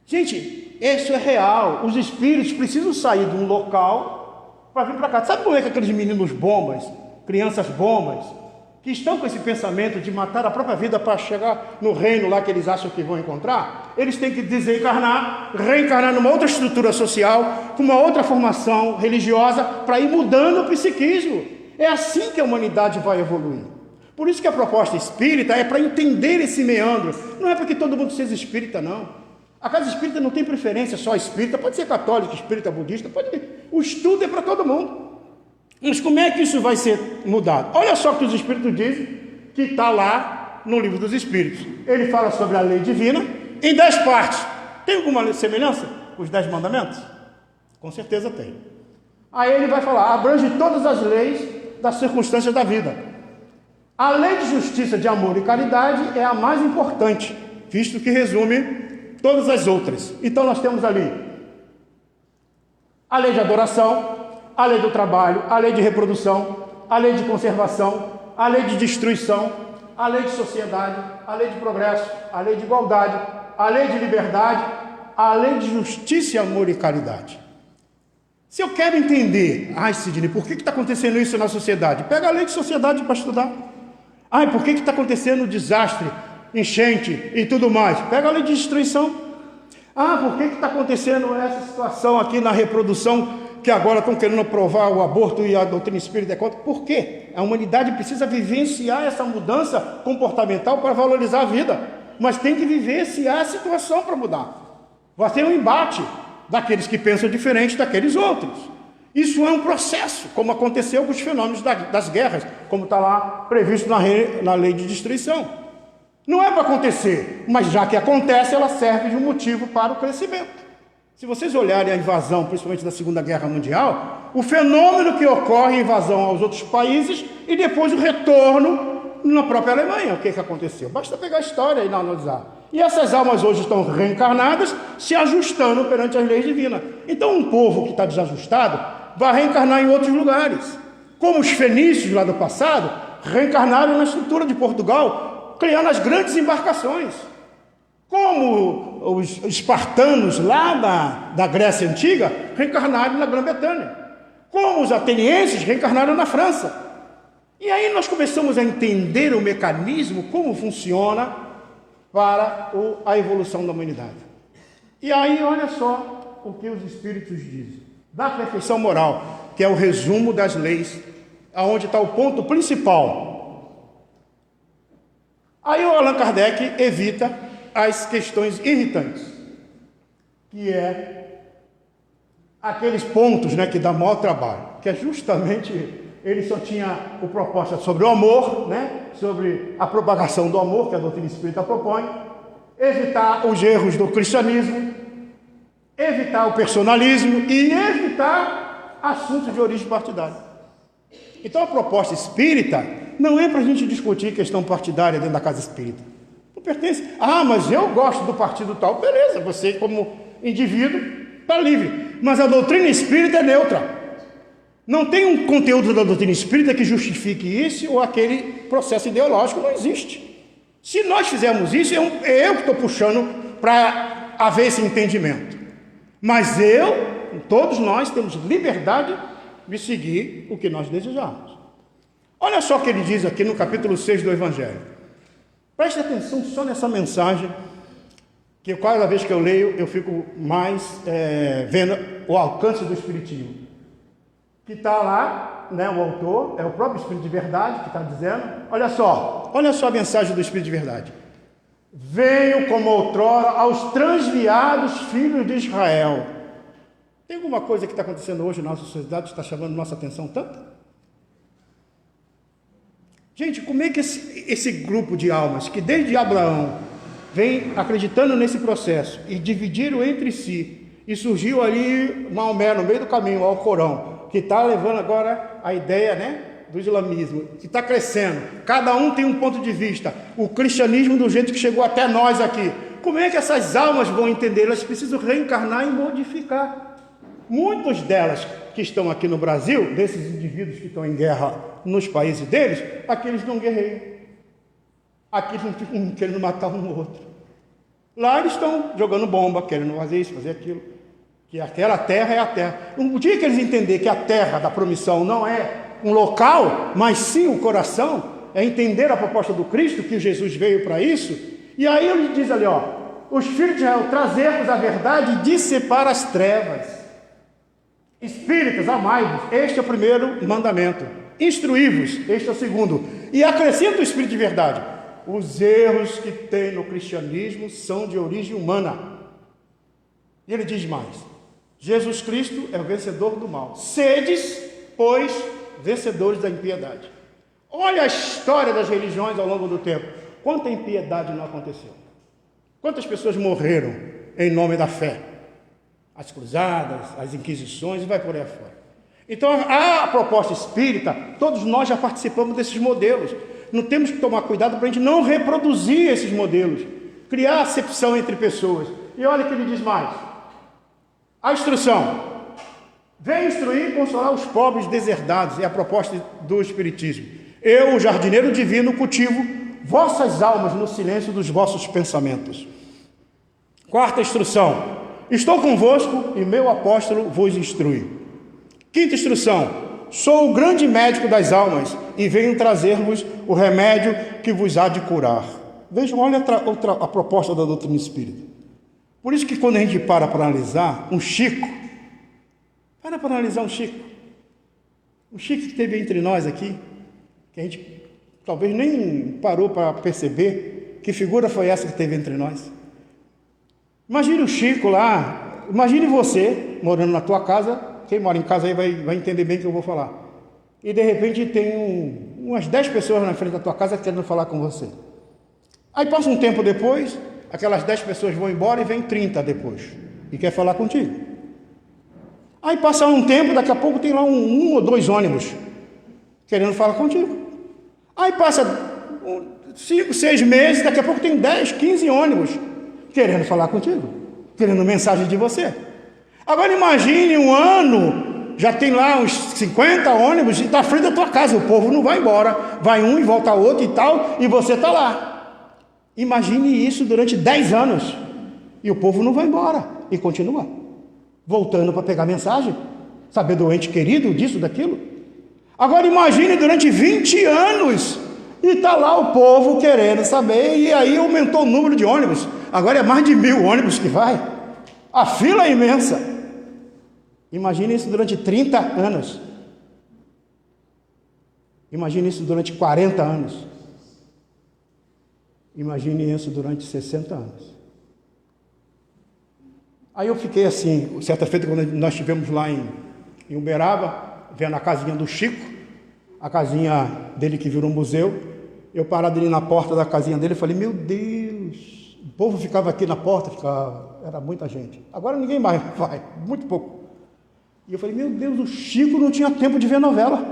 Gente, isso é real. Os espíritos precisam sair de um local para vir para cá. Sabe como é que aqueles meninos bombas, crianças bombas, que estão com esse pensamento de matar a própria vida para chegar no reino lá que eles acham que vão encontrar? Eles têm que desencarnar, reencarnar numa outra estrutura social, com uma outra formação religiosa, para ir mudando o psiquismo. É assim que a humanidade vai evoluir. Por isso que a proposta espírita é para entender esse meandro. Não é porque todo mundo seja espírita, não. A casa espírita não tem preferência só espírita, pode ser católico, espírita, budista, pode ter. O estudo é para todo mundo. Mas como é que isso vai ser mudado? Olha só o que os espíritos dizem, que está lá no livro dos espíritos. Ele fala sobre a lei divina em 10 partes. Tem alguma semelhança com os 10 mandamentos? Com certeza tem. Aí ele vai falar, abrange todas as leis das circunstâncias da vida. A lei de justiça, de amor e caridade é a mais importante, visto que resume todas as outras. Então nós temos ali a lei de adoração, a lei do trabalho, a lei de reprodução, a lei de conservação, a lei de destruição, a lei de sociedade, a lei de progresso, a lei de igualdade, a lei de liberdade, a lei de justiça, amor e caridade. Se eu quero entender, Sidney, por que está acontecendo isso na sociedade? Pega a lei de sociedade para estudar. Por que está acontecendo desastre, enchente e tudo mais? Pega a lei de destruição. Por que está acontecendo essa situação aqui na reprodução, que agora estão querendo aprovar o aborto e a doutrina espírita é contra? Por quê? A humanidade precisa vivenciar essa mudança comportamental para valorizar a vida, mas tem que vivenciar a situação para mudar. Vai ter um embate daqueles que pensam diferente daqueles outros. Isso é um processo, como aconteceu com os fenômenos das guerras, como está lá previsto na lei de destruição. Não é para acontecer, mas já que acontece, ela serve de um motivo para o crescimento. Se vocês olharem a invasão, principalmente da Segunda Guerra Mundial, o fenômeno que ocorre, a invasão aos outros países, e depois o retorno na própria Alemanha. O que aconteceu? Basta pegar a história e analisar. E essas almas hoje estão reencarnadas, se ajustando perante as leis divinas. Então um povo que está desajustado vai reencarnar em outros lugares. Como os fenícios lá do passado, reencarnaram na estrutura de Portugal, criando as grandes embarcações. Como os espartanos lá da Grécia Antiga reencarnaram na Grã-Bretanha. Como os atenienses reencarnaram na França. E aí nós começamos a entender o mecanismo, como funciona para a evolução da humanidade. E aí olha só o que os espíritos dizem. Da perfeição moral, que é o resumo das leis, aonde está o ponto principal. Aí o Allan Kardec evita as questões irritantes, que é aqueles pontos, né, que dá maior trabalho, que é justamente, ele só tinha o proposta sobre o amor, né, sobre a propagação do amor, que a doutrina espírita propõe, evitar os erros do cristianismo, evitar o personalismo e evitar assuntos de origem partidária. Então a proposta espírita não é para a gente discutir questão partidária dentro da casa espírita. Não pertence. Mas eu gosto do partido tal. Beleza, você como indivíduo está livre. Mas a doutrina espírita é neutra. Não tem um conteúdo da doutrina espírita que justifique isso ou aquele processo ideológico. Não existe. Se nós fizermos isso, eu que estou puxando para haver esse entendimento. Mas todos nós temos liberdade de seguir o que nós desejamos. Olha só o que ele diz aqui no capítulo 6 do Evangelho. Preste atenção só nessa mensagem, que cada vez que eu leio, eu fico mais vendo o alcance do Espiritismo. Que está lá, né, o autor, é o próprio Espírito de Verdade que está dizendo. Olha só a mensagem do Espírito de Verdade. Venho como outrora aos transviados filhos de Israel. Tem alguma coisa que está acontecendo hoje na nossa sociedade que está chamando nossa atenção tanto? Gente, como é que esse grupo de almas, que desde Abraão vem acreditando nesse processo e dividiram entre si, e surgiu ali Maomé no meio do caminho, ao Corão, que está levando agora a ideia, né, do islamismo, que está crescendo, cada um tem um ponto de vista, o cristianismo do jeito que chegou até nós aqui. Como é que essas almas vão entender? Elas precisam reencarnar e modificar. Muitas delas que estão aqui no Brasil, desses indivíduos que estão em guerra nos países deles, aqui eles não guerreiam. Aqui eles não ficam querendo matar um ou outro. Lá eles estão jogando bomba, querendo fazer isso, fazer aquilo. Que aquela terra é a terra. O dia que eles entenderem que a terra da promissão não é um local, mas sim o coração, é entender a proposta do Cristo, que Jesus veio para isso. E aí ele diz ali, os filhos de Israel, trazer-vos a verdade e dissipar as trevas. Espíritas, amai-vos, este é o primeiro mandamento. Instruí-vos, este é o segundo. E acrescenta o Espírito de Verdade. Os erros que tem no cristianismo são de origem humana. E ele diz mais: Jesus Cristo é o vencedor do mal. Sedes, pois, vencedores da impiedade. Olha a história das religiões ao longo do tempo. Quanta impiedade não aconteceu? Quantas pessoas morreram em nome da fé? As cruzadas, as inquisições, e vai por aí afora. Então, a proposta espírita, todos nós já participamos desses modelos. Não temos que tomar cuidado para a gente não reproduzir esses modelos, criar acepção entre pessoas. E olha o que ele diz mais. A instrução. Vem instruir e consolar os pobres deserdados. É a proposta do Espiritismo. Eu, o jardineiro divino, cultivo vossas almas no silêncio dos vossos pensamentos. Quarta instrução. Estou convosco e meu apóstolo vos instrui. Quinta instrução. Sou o grande médico das almas e venho trazer-vos o remédio que vos há de curar. Vejam, olha a proposta da doutrina espírita. Por isso que quando a gente para analisar um Chico, para analisar um Chico que esteve entre nós aqui, que a gente talvez nem parou para perceber que figura foi essa que esteve entre nós. Imagine o Chico lá, imagine você morando na tua casa. Quem mora em casa aí vai entender bem o que eu vou falar. E de repente tem umas 10 pessoas na frente da tua casa querendo falar com você. Aí passa um tempo depois, aquelas 10 pessoas vão embora e vem 30 depois. E quer falar contigo. Aí passa um tempo, daqui a pouco tem lá um ou 2 ônibus querendo falar contigo. Aí passa 5, 6 meses, daqui a pouco tem 10, 15 ônibus querendo falar contigo, querendo mensagem de você. Agora imagine um ano, já tem lá uns 50 ônibus e está à frente da tua casa, o povo não vai embora, vai um e volta outro e tal, e você está lá. Imagine isso durante 10 anos, e o povo não vai embora, e continua, voltando para pegar mensagem, saber do ente querido, disso, daquilo. Agora imagine durante 20 anos, e está lá o povo querendo saber, e aí aumentou o número de ônibus, agora é mais de 1000 ônibus que vai, a fila é imensa. Imagine isso durante 30 anos. Imagine isso durante 40 anos. Imagine isso durante 60 anos. Aí eu fiquei assim, certa feita, quando nós estivemos lá em Uberaba, vendo a casinha do Chico, a casinha dele que virou um museu, eu parado ali na porta da casinha dele e falei, meu Deus, o povo ficava aqui na porta, era muita gente. Agora ninguém mais vai, muito pouco. E eu falei, meu Deus, o Chico não tinha tempo de ver novela.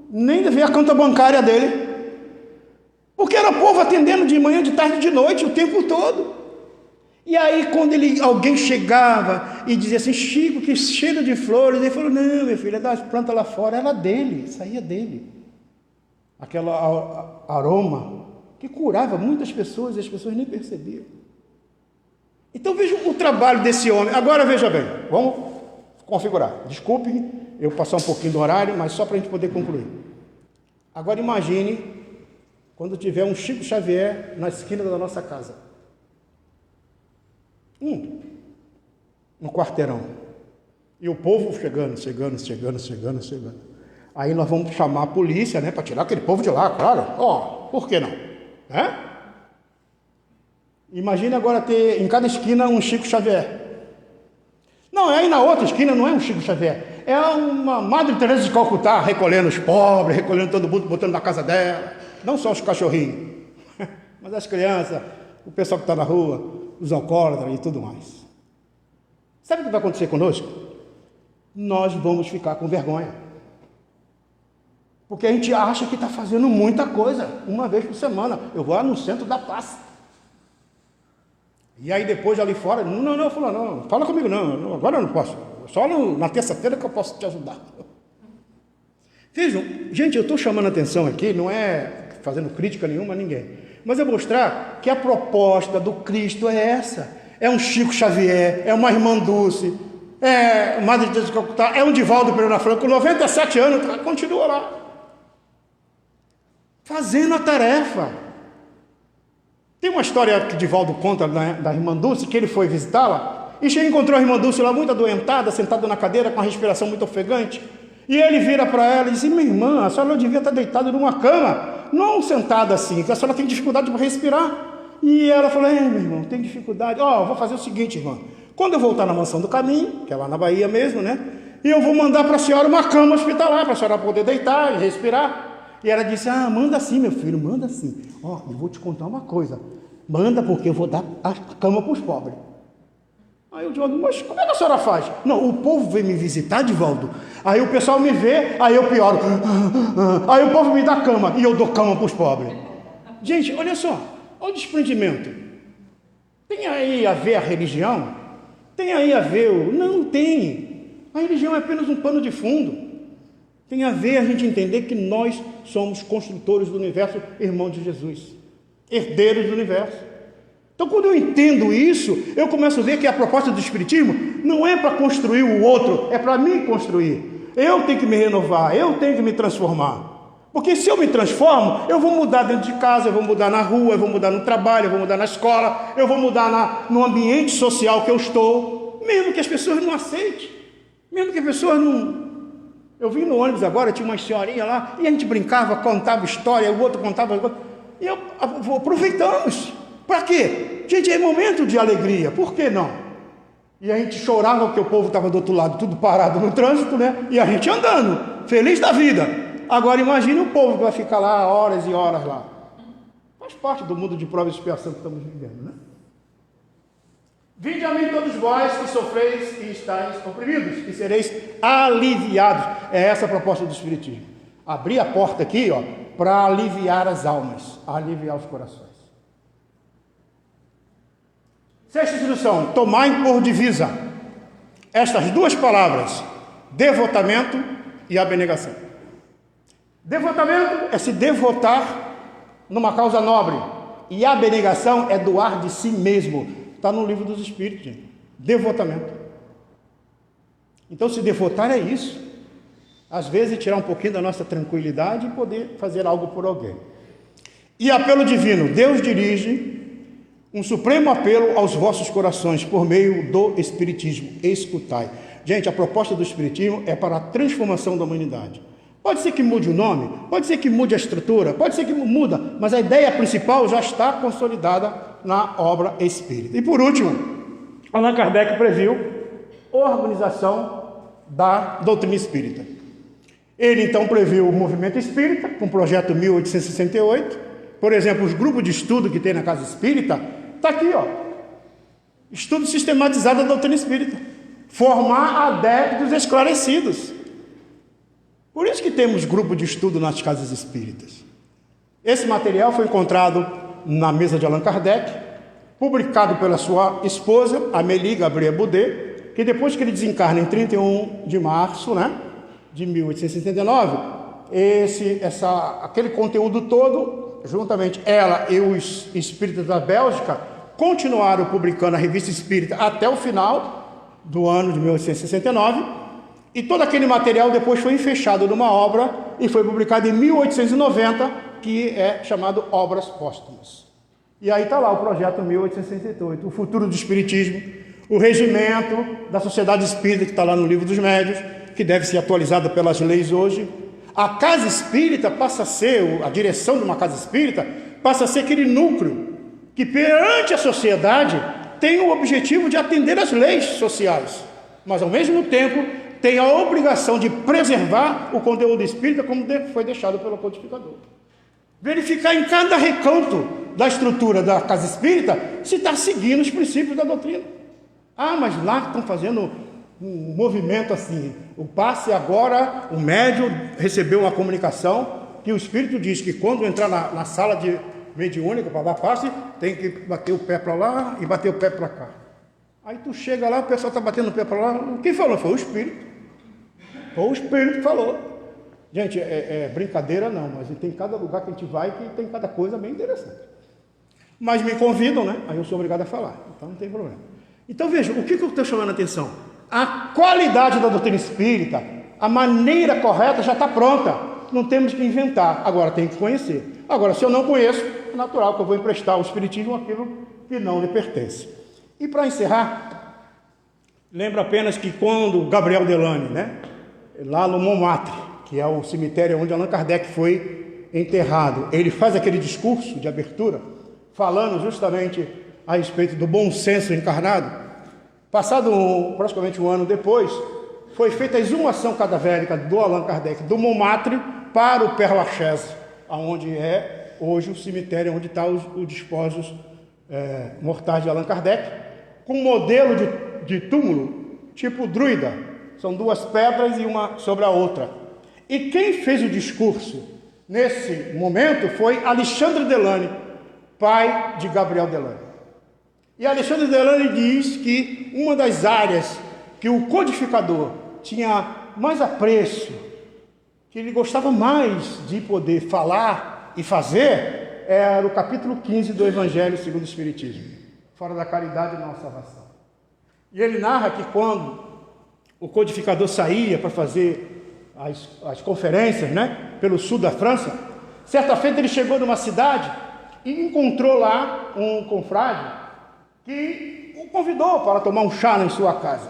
Nem de ver a conta bancária dele. Porque era povo atendendo de manhã, de tarde, de noite, o tempo todo. E aí, quando alguém chegava e dizia assim, Chico, que cheiro de flores, ele falou, não, meu filho, é das plantas lá fora, era dele, saía dele. Aquele aroma que curava muitas pessoas e as pessoas nem percebiam. Então veja o trabalho desse homem. Agora veja bem, vamos configurar. Desculpe eu passar um pouquinho do horário, mas só para a gente poder concluir. Agora imagine quando tiver um Chico Xavier na esquina da nossa casa. No quarteirão. E o povo chegando. Aí nós vamos chamar a polícia, né, para tirar aquele povo de lá, claro. Por que não? Imagine agora ter em cada esquina um Chico Xavier. Não, aí na outra esquina não é um Chico Xavier, é uma Madre Teresa de Calcutá recolhendo os pobres, recolhendo todo mundo, botando na casa dela. Não só os cachorrinhos, mas as crianças, o pessoal que está na rua, os alcoólatras e tudo mais. Sabe o que vai acontecer conosco? Nós vamos ficar com vergonha. Porque a gente acha que está fazendo muita coisa, uma vez por semana. Eu vou lá no Centro da Paz. E aí depois ali fora, não, fala comigo não, agora eu não posso. Só na terça-feira que eu posso te ajudar. Vejam, gente, eu estou chamando a atenção aqui, não é fazendo crítica nenhuma a ninguém, mas é mostrar que a proposta do Cristo é essa. É um Chico Xavier, é uma Irmã Dulce, é Madre Teresa de Calcutá, é um Divaldo Pereira Franco, com 97 anos, continua lá. Fazendo a tarefa. Tem uma história que Divaldo conta da Irmã Dulce, que ele foi visitá-la, e encontrou a Irmã Dulce lá muito adoentada, sentada na cadeira, com a respiração muito ofegante, e ele vira para ela e diz, minha irmã, a senhora não devia estar deitada numa cama, não sentada assim, que a senhora tem dificuldade para respirar. E ela falou, meu irmão, tem dificuldade, vou fazer o seguinte, irmã, quando eu voltar na Mansão do Caminho, que é lá na Bahia mesmo, né, e eu vou mandar para a senhora uma cama hospitalar, para a senhora poder deitar e respirar. E ela disse, manda sim, meu filho, manda sim. Eu vou te contar uma coisa. Manda porque eu vou dar a cama para os pobres. Aí o Divaldo, mas como é que a senhora faz? Não, o povo vem me visitar, Divaldo. Aí o pessoal me vê, aí eu pioro. Aí o povo me dá cama, e eu dou cama para os pobres. Gente, olha só, olha o desprendimento. Tem aí a ver a religião? Tem aí a ver o... Não tem. A religião é apenas um pano de fundo. Tem a ver a gente entender que nós somos construtores do universo, irmãos de Jesus, herdeiros do universo. Então, quando eu entendo isso, eu começo a ver que a proposta do Espiritismo não é para construir o outro, é para me construir. Eu tenho que me renovar, eu tenho que me transformar. Porque se eu me transformo, eu vou mudar dentro de casa, eu vou mudar na rua, eu vou mudar no trabalho, eu vou mudar na escola, eu vou mudar no ambiente social que eu estou, mesmo que as pessoas não aceitem, mesmo que as pessoas não... Eu vim no ônibus agora, tinha uma senhorinha lá, e a gente brincava, contava história, o outro contava... E aproveitamos. Para quê? Gente, é momento de alegria, por que não? E a gente chorava porque o povo estava do outro lado, tudo parado no trânsito, né? E a gente andando, feliz da vida. Agora imagine o povo que vai ficar lá horas e horas lá. Faz parte do mundo de prova e expiação que estamos vivendo, né? Vinde a mim todos vós que sofreis e estáis oprimidos, e sereis aliviados. É essa a proposta do Espiritismo. Abrir a porta aqui, ó, para aliviar as almas, aliviar os corações. Sexta instrução, tomai por divisa estas duas palavras, devotamento e abnegação. Devotamento é se devotar numa causa nobre, e abnegação é doar de si mesmo. Está no livro dos Espíritos, gente. Devotamento. Então, se devotar é isso. Às vezes, tirar um pouquinho da nossa tranquilidade e poder fazer algo por alguém. E apelo divino, Deus dirige um supremo apelo aos vossos corações por meio do Espiritismo. Escutai. Gente, a proposta do Espiritismo é para a transformação da humanidade. Pode ser que mude o nome, pode ser que mude a estrutura, pode ser que muda, mas a ideia principal já está consolidada na obra espírita. E por último, Allan Kardec previu a organização da doutrina espírita. Ele então previu o movimento espírita, com o projeto 1868. Por exemplo, os grupos de estudo que tem na Casa Espírita, está aqui, ó. Estudo sistematizado da doutrina espírita. Formar adeptos esclarecidos. Por isso que temos grupo de estudo nas casas espíritas. Esse material foi encontrado na mesa de Allan Kardec, publicado pela sua esposa, Amélie Gabrielle Boudet, que depois que ele desencarna em 31 de março, né, de 1869, aquele conteúdo todo, juntamente ela e os espíritas da Bélgica, continuaram publicando a Revista Espírita até o final do ano de 1869, e todo aquele material depois foi fechado numa obra e foi publicado em 1890, que é chamado Obras Póstumas. E aí está lá o projeto 1868, o futuro do Espiritismo, o regimento da Sociedade Espírita, que está lá no Livro dos Médios, que deve ser atualizada pelas leis hoje. A Casa Espírita passa a ser, a direção de uma Casa Espírita, passa a ser aquele núcleo que perante a sociedade tem o objetivo de atender às leis sociais, mas ao mesmo tempo tem a obrigação de preservar o conteúdo espírita como foi deixado pelo codificador. Verificar em cada recanto da estrutura da Casa Espírita se está seguindo os princípios da doutrina. Ah, mas lá estão fazendo um movimento assim. O passe agora, o médium recebeu uma comunicação que o Espírito diz que quando entrar na sala de mediúnica para dar passe, tem que bater o pé para lá e bater o pé para cá. Aí tu chega lá, o pessoal está batendo o pé para lá. Quem falou? Foi o Espírito. Foi o Espírito que falou. Gente, é brincadeira não, mas tem cada lugar que a gente vai que tem cada coisa bem interessante. Mas me convidam, né? Aí eu sou obrigado a falar, então não tem problema. Então veja, o que eu estou chamando a atenção? A qualidade da doutrina espírita, a maneira correta já está pronta. Não temos que inventar, agora tem que conhecer. Agora, se eu não conheço, é natural que eu vou emprestar ao Espiritismo aquilo que não lhe pertence. E para encerrar, lembro apenas que quando Gabriel Delane, né? Lá no Montmartre, que é o cemitério onde Allan Kardec foi enterrado, ele faz aquele discurso de abertura, falando justamente a respeito do bom senso encarnado. Passado praticamente um ano depois, foi feita a exumação cadavérica do Allan Kardec, do Montmartre para o Père Lachaise, onde é hoje o cemitério onde estão os despojos mortais de Allan Kardec, com um modelo de de túmulo, tipo druida. São duas pedras e uma sobre a outra. E quem fez o discurso nesse momento foi Alexandre Delany, pai de Gabriel Delany. E Alexandre Delany diz que uma das áreas que o codificador tinha mais apreço, que ele gostava mais de poder falar e fazer, era o capítulo 15 do Evangelho segundo o Espiritismo, fora da caridade não há salvação. E ele narra que quando o codificador saía para fazer as conferências, né, pelo sul da França, certa feita ele chegou numa cidade e encontrou lá um confrade que o convidou para tomar um chá em sua casa.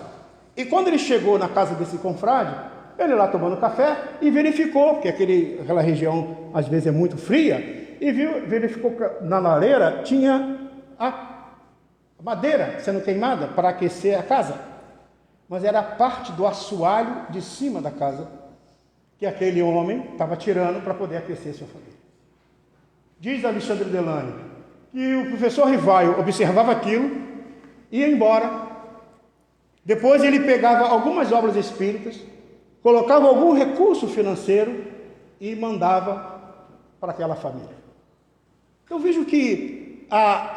E quando ele chegou na casa desse confrade, ele lá tomando café e verificou, porque aquela região às vezes é muito fria, e verificou que na lareira tinha a madeira sendo queimada para aquecer a casa. Mas era parte do assoalho de cima da casa que aquele homem estava tirando para poder aquecer sua família. Diz Alexandre Delany que o professor Rivaio observava aquilo, ia embora. Depois ele pegava algumas obras espíritas, colocava algum recurso financeiro e mandava para aquela família. Eu vejo que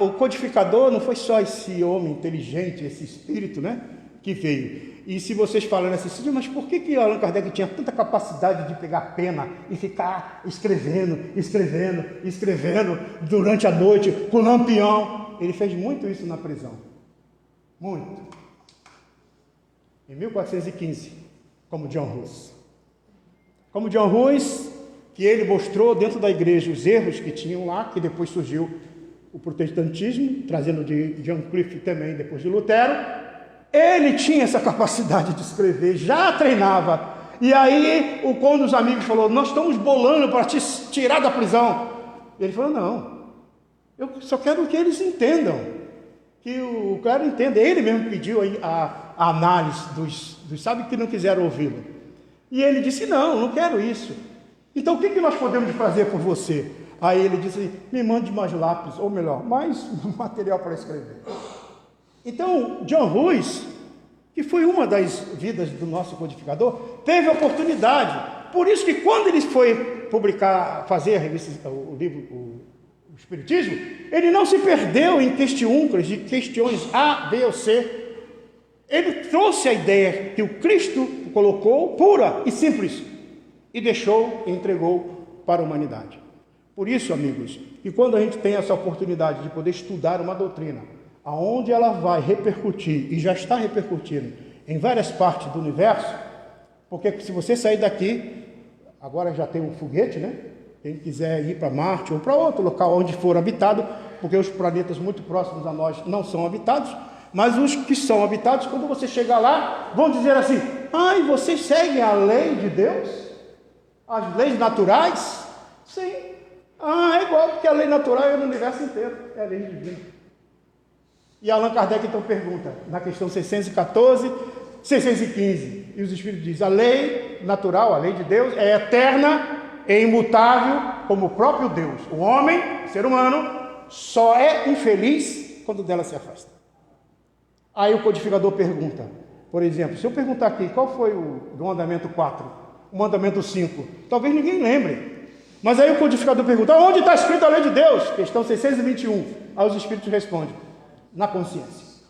o codificador não foi só esse homem inteligente, esse espírito, né, que veio. E se vocês falarem assim, mas por que Allan Kardec tinha tanta capacidade de pegar pena e ficar escrevendo durante a noite com lampião? Ele fez muito isso na prisão. Muito. Em 1415, como John Hus. Como John Hus, que ele mostrou dentro da igreja os erros que tinham lá, que depois surgiu o protestantismo, trazendo de John Wycliffe também, depois de Lutero. Ele tinha essa capacidade de escrever, já treinava. E aí, quando os amigos falaram, nós estamos bolando para te tirar da prisão. Ele falou, não, eu só quero que eles entendam. Que o cara entenda. Ele mesmo pediu a análise dos sabe que não quiseram ouvi-lo. E ele disse, não quero isso. Então, o que nós podemos fazer por você? Aí ele disse, me mande mais lápis, ou melhor, mais material para escrever. Então, John Hus, que foi uma das vidas do nosso codificador, teve a oportunidade. Por isso que quando ele foi fazer a revista, o livro, o Espiritismo, ele não se perdeu em questiúnculas, de questões A, B ou C. Ele trouxe a ideia que o Cristo colocou, pura e simples, e entregou para a humanidade. Por isso, amigos, que quando a gente tem essa oportunidade de poder estudar uma doutrina, aonde ela vai repercutir, e já está repercutindo, em várias partes do universo, porque se você sair daqui, agora já tem um foguete, né? Quem quiser ir para Marte ou para outro local onde for habitado, porque os planetas muito próximos a nós não são habitados, mas os que são habitados, quando você chegar lá, vão dizer assim, e vocês seguem a lei de Deus? As leis naturais? Sim. É igual, porque a lei natural é no universo inteiro, é a lei divina. E Allan Kardec então pergunta, na questão 614, 615, e os Espíritos dizem, a lei natural, a lei de Deus, é eterna e imutável como o próprio Deus. O homem, o ser humano, só é infeliz quando dela se afasta. Aí o codificador pergunta, por exemplo, se eu perguntar aqui, qual foi do mandamento 4, o mandamento 5, talvez ninguém lembre. Mas aí o codificador pergunta, onde está escrito a lei de Deus? Questão 621. Aí os Espíritos respondem, na consciência.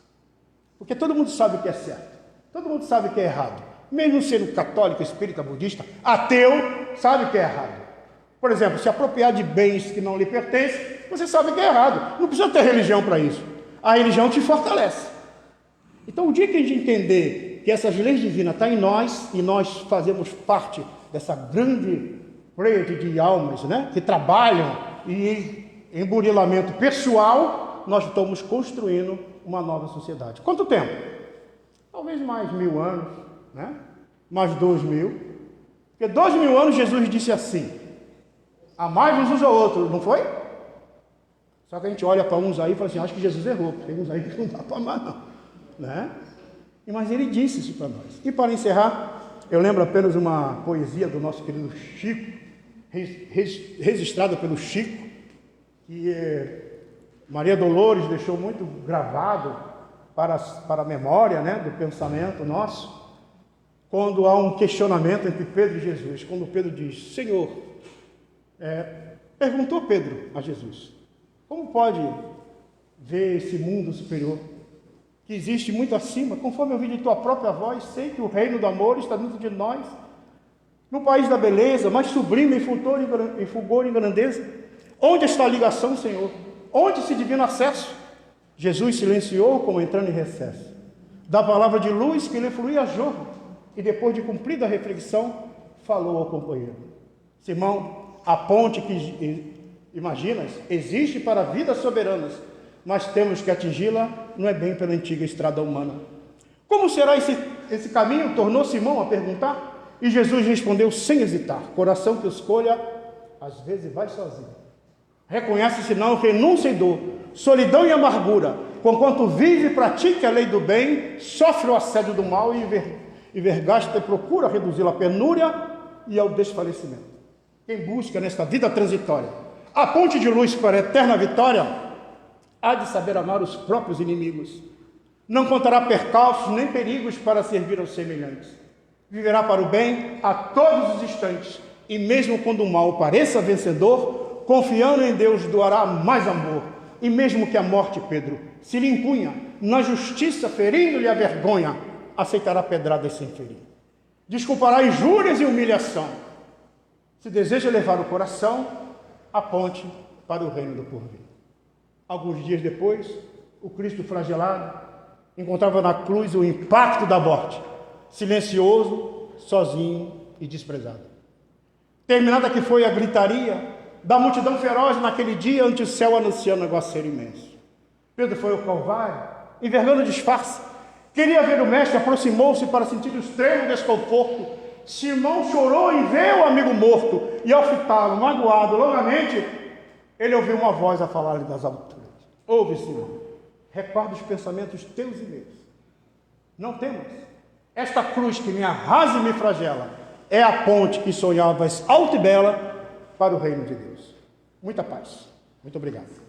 Porque todo mundo sabe o que é certo, todo mundo sabe o que é errado. Mesmo sendo católico, espírita, budista, ateu, sabe o que é errado. Por exemplo, se apropriar de bens que não lhe pertencem, você sabe que é errado. Não precisa ter religião para isso. A religião te fortalece. Então, o dia que a gente entender que essas leis divinas estão em nós, e nós fazemos parte dessa grande rede de almas, né, que trabalham em burilamento pessoal, nós estamos construindo uma nova sociedade. Quanto tempo? Talvez mais 1000 anos, né? Mais 2000. Porque 2000 anos Jesus disse assim, amai-vos uns ao outro, não foi? Só que a gente olha para uns aí e fala assim, acho que Jesus errou, porque tem uns aí que não dá para amar não, né? Mas ele disse isso para nós. E para encerrar, eu lembro apenas uma poesia do nosso querido Chico, registrada pelo Chico, que Maria Dolores deixou muito gravado para a memória, né, do pensamento nosso, quando há um questionamento entre Pedro e Jesus, quando Pedro diz: Senhor, perguntou Pedro a Jesus, como pode ver esse mundo superior, que existe muito acima, conforme eu vi de tua própria voz, sei que o reino do amor está dentro de nós, no país da beleza, mais sublime em fulgor e grandeza. Onde está a ligação, Senhor? Onde esse divino acesso? Jesus silenciou como entrando em recesso, da palavra de luz que lhe fluía a jorro, e depois de cumprida a reflexão, falou ao companheiro: Simão, a ponte que imaginas existe para vidas soberanas, mas temos que atingi-la, não é bem pela antiga estrada humana. Como será esse caminho? Tornou Simão a perguntar, e Jesus respondeu sem hesitar: coração que escolha, às vezes vai sozinho. Reconhece-se não renúncia e dor, solidão e amargura, conquanto vive e pratica a lei do bem, sofre o assédio do mal e vergasta e procura reduzi-la à penúria e ao desfalecimento. Quem busca nesta vida transitória a ponte de luz para a eterna vitória, há de saber amar os próprios inimigos, não contará percalços nem perigos para servir aos semelhantes, viverá para o bem a todos os instantes, e mesmo quando o mal pareça vencedor, confiando em Deus doará mais amor, e mesmo que a morte, Pedro, se lhe impunha, na justiça ferindo-lhe a vergonha, aceitará pedradas sem ferir, desculpará injúrias e humilhação, se deseja levar o coração à ponte para o reino do porvir. Alguns dias depois, o Cristo flagelado encontrava na cruz o impacto da morte, silencioso, sozinho e desprezado. Terminada que foi a gritaria da multidão feroz naquele dia ante o céu anunciando um aguaceiro imenso, Pedro foi ao Calvário, envergando o disfarce, queria ver o mestre, aproximou-se para sentir o extremo desconforto. Simão chorou em ver o amigo morto, e ao fitá-lo, magoado, longamente, ele ouviu uma voz a falar-lhe das alturas: ouve, Simão, recorda os pensamentos teus e meus. Não temas, esta cruz que me arrasa e me flagela é a ponte que sonhavas alta e bela para o reino de Deus. Muita paz. Muito obrigado.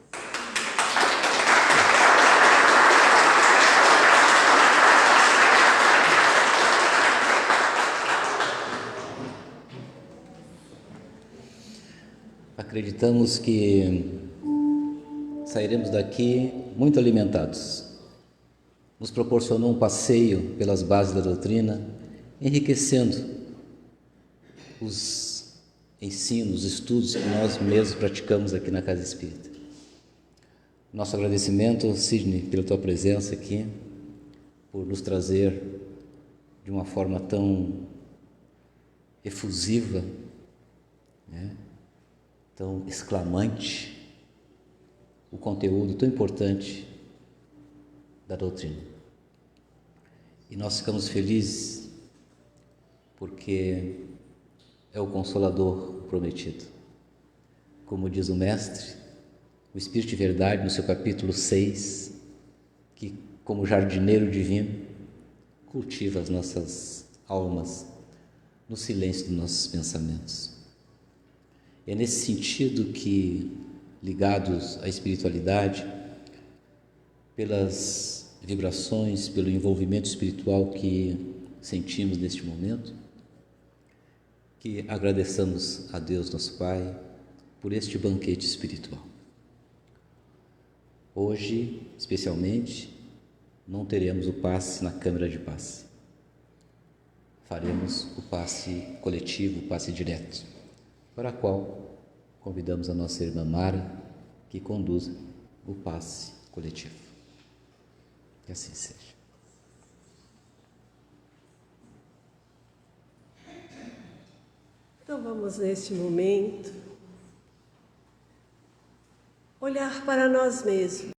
Acreditamos que sairemos daqui muito alimentados. Nos proporcionou um passeio pelas bases da doutrina, enriquecendo os ensinos, os estudos que nós mesmos praticamos aqui na Casa Espírita. Nosso agradecimento, Sidney, pela tua presença aqui, por nos trazer de uma forma tão efusiva, né? Tão exclamante, o conteúdo tão importante da doutrina. E nós ficamos felizes porque é o Consolador prometido. Como diz o Mestre, o Espírito de Verdade, no seu capítulo 6, que, como jardineiro divino, cultiva as nossas almas no silêncio dos nossos pensamentos. É nesse sentido que, ligados à espiritualidade, pelas vibrações, pelo envolvimento espiritual que sentimos neste momento, que agradeçamos a Deus, nosso Pai, por este banquete espiritual. Hoje, especialmente, não teremos o passe na câmara de passe. Faremos o passe coletivo, o passe direto, para a qual convidamos a nossa irmã Mara, que conduza o passe coletivo. Que assim seja. Então vamos neste momento olhar para nós mesmos.